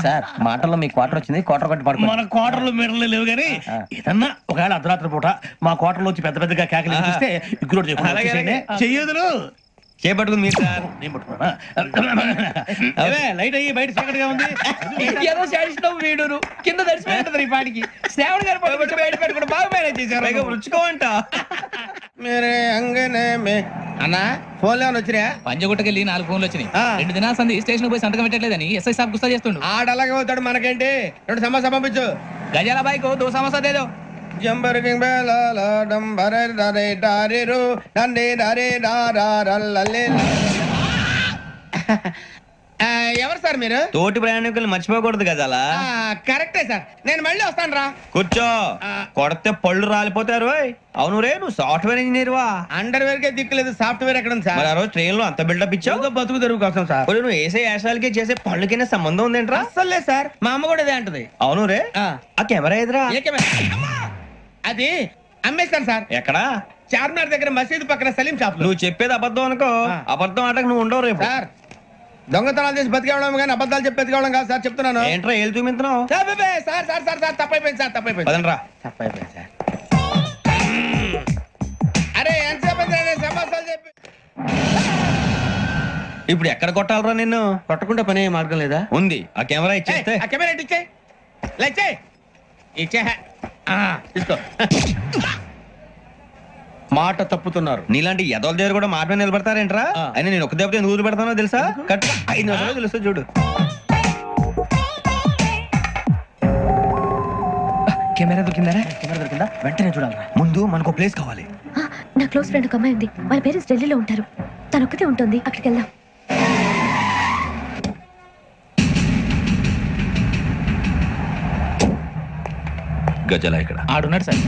సార్ మాటల్లో మీ క్వార్టర్ వచ్చింది, క్వార్టర్ కొట్టి పడుకో. మన క్వార్టర్లో మీటర్లు లేవు కానీ ఏదన్నా ఒకవేళ అర్ధరాత్రి పూట మా క్వార్టర్లో వచ్చి పెద్ద పెద్దగా కేకలు ఇస్తే ఇగ్గురు చెయ్యదులు చేపట్టుకుంది మీరు సార్. నేను పట్టుకున్నా. లైట్ అయ్యి బయట చీకటిగా ఉంది. ఏదో శాడిస్తాం వీడును కింద దర్శనం ఈ పాటికి. శ్రావణ్ గారు బయట పెట్టుకుంటే బాగా మేనేజ్ చేశారు. రుచుకోవంట మీరే అంగనే అన్నా. ఫోన్లో వచ్చినా? పంజగుట్టకెళ్ళి 4 ఫోన్లు వచ్చినాయి. 2 దినాల సంది స్టేషన్ పోయి సంతకం పెట్టలేదని ఎస్ఐ సాబ్ గుస్తా చేస్తుండు. ఆడలాగే పోతాడు, మనకేంటి? 2 సమోసా పంపించు. గజాల బైక్ 2 సమోసా దేదో. జంబరకింగ్ బేలాల డంబర డరే డారిరు నందే డరే డారల్లలే. ఎవరు సార్ మీరు? తోటి ప్రయాణికులు మర్చిపోకూడదు గజాల. కరెక్టే సార్, నేను మళ్ళీ వస్తాను రా. కూర్చో, కొడితే పళ్ళు రాలిపోతారు. అవును రే, నువ్వు సాఫ్ట్వేర్ ఇంజనీర్ వా? అండర్వేర్ కే దిక్కులేదు, సాఫ్ట్వేర్ ఎక్కడ ఉంది సార్? మరి ఆ రోజు ట్రైన్ లో అంత బిల్డప్ ఇచ్చావు. బతుకు తెరుగు కోసం సార్. నువ్వు వేసే యాశాలకి చేసే పళ్ళకైనా సంబంధం ఉందేంట్రా? అస్సలు లేదు సార్, మా అమ్మ కూడా అదే అంటది. అవును రే, ఆ కెమెరా ఎదురా? ఏ కెమెరా? అది అమ్మేస్తాను సార్. ఎక్కడా? చార్మినార్ దగ్గర మసీదు పక్కన సలీం షాప్. నువ్వు చెప్పేది అబద్ధం అనుకో, అబద్ధం ఆటకు నువ్వు ఉండవు రేపు. సార్ దొంగతనాలు చేసి బతికేవడం కానీ అబద్ధాలు చెప్పి బతికేవడం కాదు సార్, చెప్తున్నాను. ఏంట్రా ఏళ్ళు చూపించినావు? Sir sir sir sir sir తప్పైపోయింది సార్, తప్పైపోయింది. పదండ్రా. తప్పైపోయింది సార్. అరే ఎంతసేపు సమాసాలు చెప్పి ఇప్పుడు ఎక్కడ కొట్టాలరా నిన్ను? కొట్టకుండా పనే మార్గం లేదా? ఉంది, ఆ కెమెరా ఇచ్చేస్తే. ఆ కెమెరా ఇచ్చే లేచే ఇచ్చే తీసుకో. మాట తప్పుతున్నారు. నీలాంటి ఎదల దగ్గర కూడా మాట మీద నిలబడతారేంట్రా? అయినా నేను ఒక దెబ్బతో ఎందుకు పెడతానో తెలుసా? కట్ 5 నిమిషాలు తెలుస్తా చూడు. కెమెరా దొరికిందా? వెంటనే చూడాలి. ముందు మనకు ప్లేస్ కావాలి. నా క్లోజ్ ఫ్రెండ్ ఒక అమ్మాయి ఉంది, వాళ్ళ పేరెంట్స్ ఢిల్లీలో ఉంటారు. తను ఒక్కతే ఉంటుంది, అక్కడికి వెళ్దాం. గజాల ఇక్కడ ఆడున్నాడు సార్.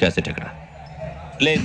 క్యాసెట్ ఎక్కడ? లేదు.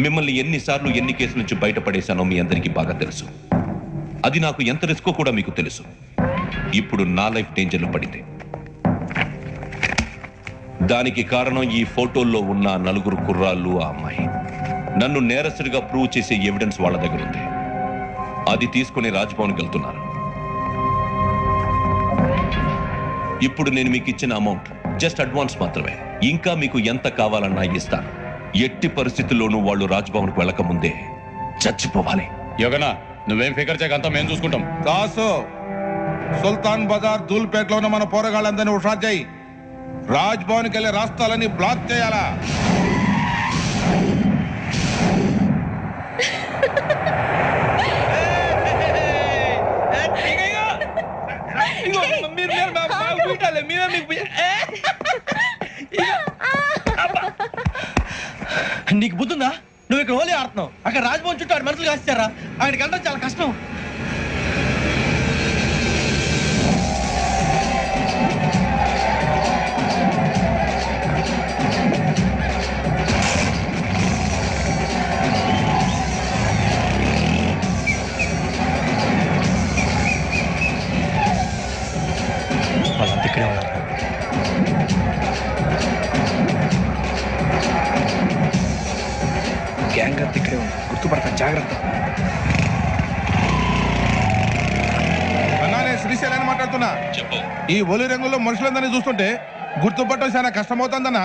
మిమ్మల్ని ఎన్నిసార్లు ఎన్ని కేసుల నుంచి బయటపడేశానో మీ అందరికీ బాగా తెలుసు. అది నాకు ఎంత రిస్కో కూడా మీకు తెలుసు. ఇప్పుడు నా లైఫ్ డేంజర్లో పడింది. దానికి కారణం ఈ ఫోటోల్లో ఉన్న 4 కుర్రాళ్ళు, ఆ అమ్మాయి. నన్ను నేరస్తుడిగా ప్రూవ్ చేసే ఎవిడెన్స్ వాళ్ళ దగ్గర ఉంది. అది తీసుకుని రాజ్భవన్కి వెళ్తున్నారు. ఇప్పుడు నేను మీకు ఇచ్చిన అమౌంట్ జస్ట్ అడ్వాన్స్ మాత్రమే. ఇంకా మీకు ఎంత కావాలన్నా ఇస్తాను. ఎట్టి పరిస్థితుల్లోనూ వాళ్ళు రాజ్భవన్కు వెళ్ళకముందే చచ్చిపోవాలి. యోగనా, నువ్వేం ఫికర్ చేయకంతా మేము చూసుకుంటాం. దాసు, సుల్తాన్ బజార్ ధూల్పేటలో ఉన్న మన పోరగాళ్ళందరినీ హుషారు చేయి. రాజ్ భవన్కి వెళ్ళే రాస్తాలని బ్లాక్ చేయాలా? నీకు బుద్ధుందా? నువ్వు ఇక్కడ హోలీ ఆడుతున్నావు, అక్కడ రాజ్భవన్ చుట్టూ ఆడు మనుషులు కాస్తారా? అక్కడికి వెళ్ళడం చాలా కష్టం. వాళ్ళంతా ఇక్కడే ఉన్నారు. సంగతి ఇక్కడే ఉంది, గుర్తుపడతా, జాగ్రత్త. అన్నా నేను శ్రీశైలాన్ని మాట్లాడుతున్నా. చెప్పు. ఈ ఒలి రంగుల్లో మనుషులందరినీ చూస్తుంటే గుర్తుపట్టడం చాలా కష్టమవుతుందన్నా.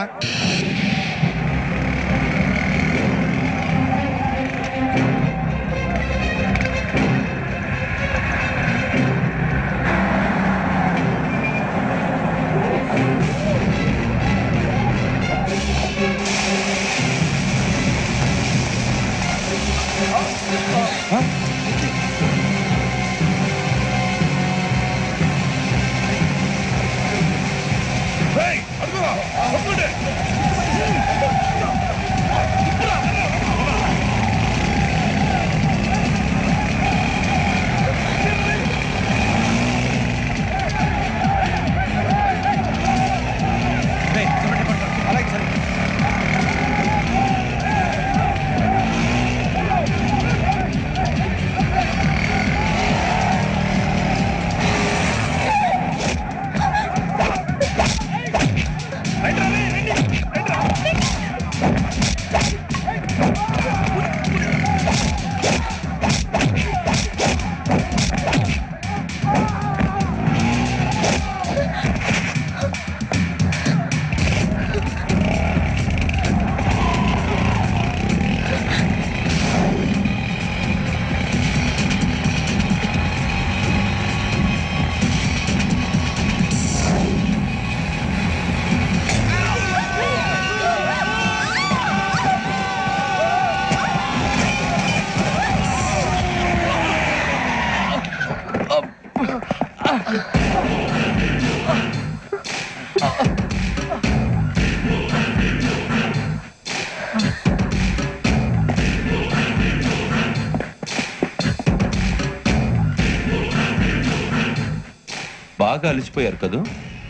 బాగా అలిసిపోయారు కదా,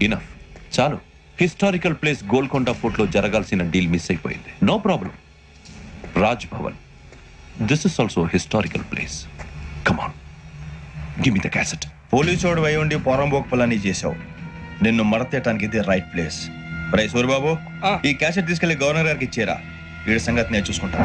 ఇనఫ్, చాలు. హిస్టారికల్ ప్లేస్ గోల్కొండ ఫోర్ట్ లో జరగాల్సిన డీల్ మిస్ అయిపోయింది. No problem. Raj Bhavan, this is also historical place. Come on, give me the cassette. పోలీసోడు వై ఉండి పోరంబోకు పలాని చేసావు. నిన్ను మడతేయటానికి ఇది రైట్ ప్లేస్. రై సూరిబాబు, ఈ క్యాసెట్ తీసుకెళ్లి గవర్నర్ గారికి ఇచ్చేరా. వీడి సంగతి నేను చూసుకుంటా.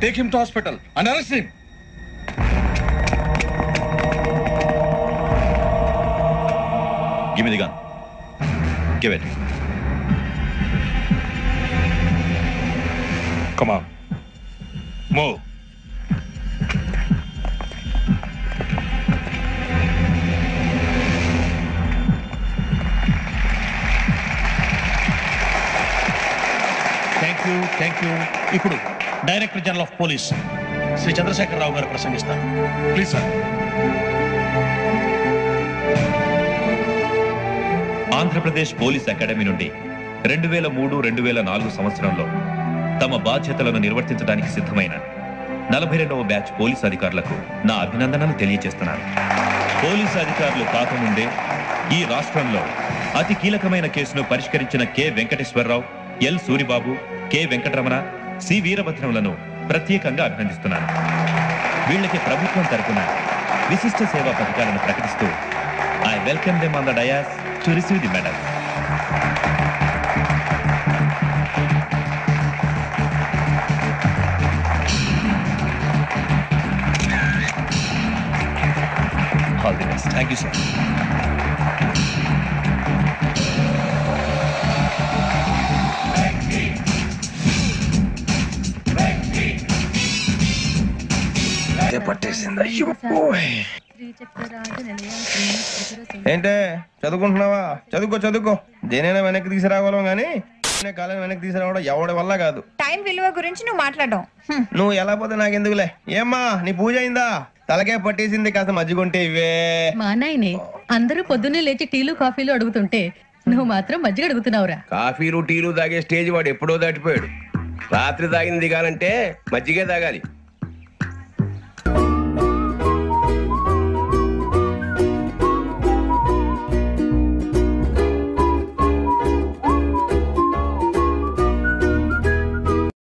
Take him to hospital and arrest him. Give me the gun. Give it. Come on. Move. Thank you. ఇప్పుడు director general of police Shri Chandrasekhara Rao గారు ప్రసంగిస్తారు. Please sir. Andhra Pradesh police academy నుండి 2003-2004 సంవత్సరంలో తమ బాధ్యతలను నిర్వర్తించడానికి సిద్ధమైన 42వ బ్యాచ్ పోలీస్ అధికారులకు నా అభినందనలు తెలియజేస్తున్నాను. పోలీసు అధికారులు కాకముందే ఈ రాష్ట్రంలో అతి కీలకమైన కేసును పరిష్కరించిన K Venkateswara Rao, L Suribabu, K Venkataramana, C వీరభద్రంలను ప్రత్యేకంగా అభినందిస్తున్నాను. వీళ్ళకి ప్రభుత్వం తరపున విశిష్ట సేవా పథకాలను ప్రకటిస్తూ I welcome them on the dais to receive the medal. ఏంటే చదువుకుంటున్నావా? చదువుకో చదువుకో. దేనైనా వెనక్కి తీసుకురావాలం కానీ కాలం వెనక్కి తీసుకురావడం ఎవడి వల్ల కాదు. టైం విలువ గురించి నువ్వు మాట్లాడడం. నువ్వు ఎలా పోతే నాకెందుకులే. ఏమ్మా నీ పూజ అయిందా? తలకే పట్టేసింది, కాస్త మజ్జిగుంటే ఇవే. మా నాయనే అందరూ పొద్దున్నే లేచి టీలు కాఫీలు అడుగుతుంటే నువ్వు మాత్రం మజ్జిగ అడుగుతున్నావురా. కాఫీలు టీలు తాగే స్టేజ్ వాడు ఎప్పుడో దాటిపోయాడు. రాత్రి తాగింది దిగాలంటే మజ్జిగే తాగాలి.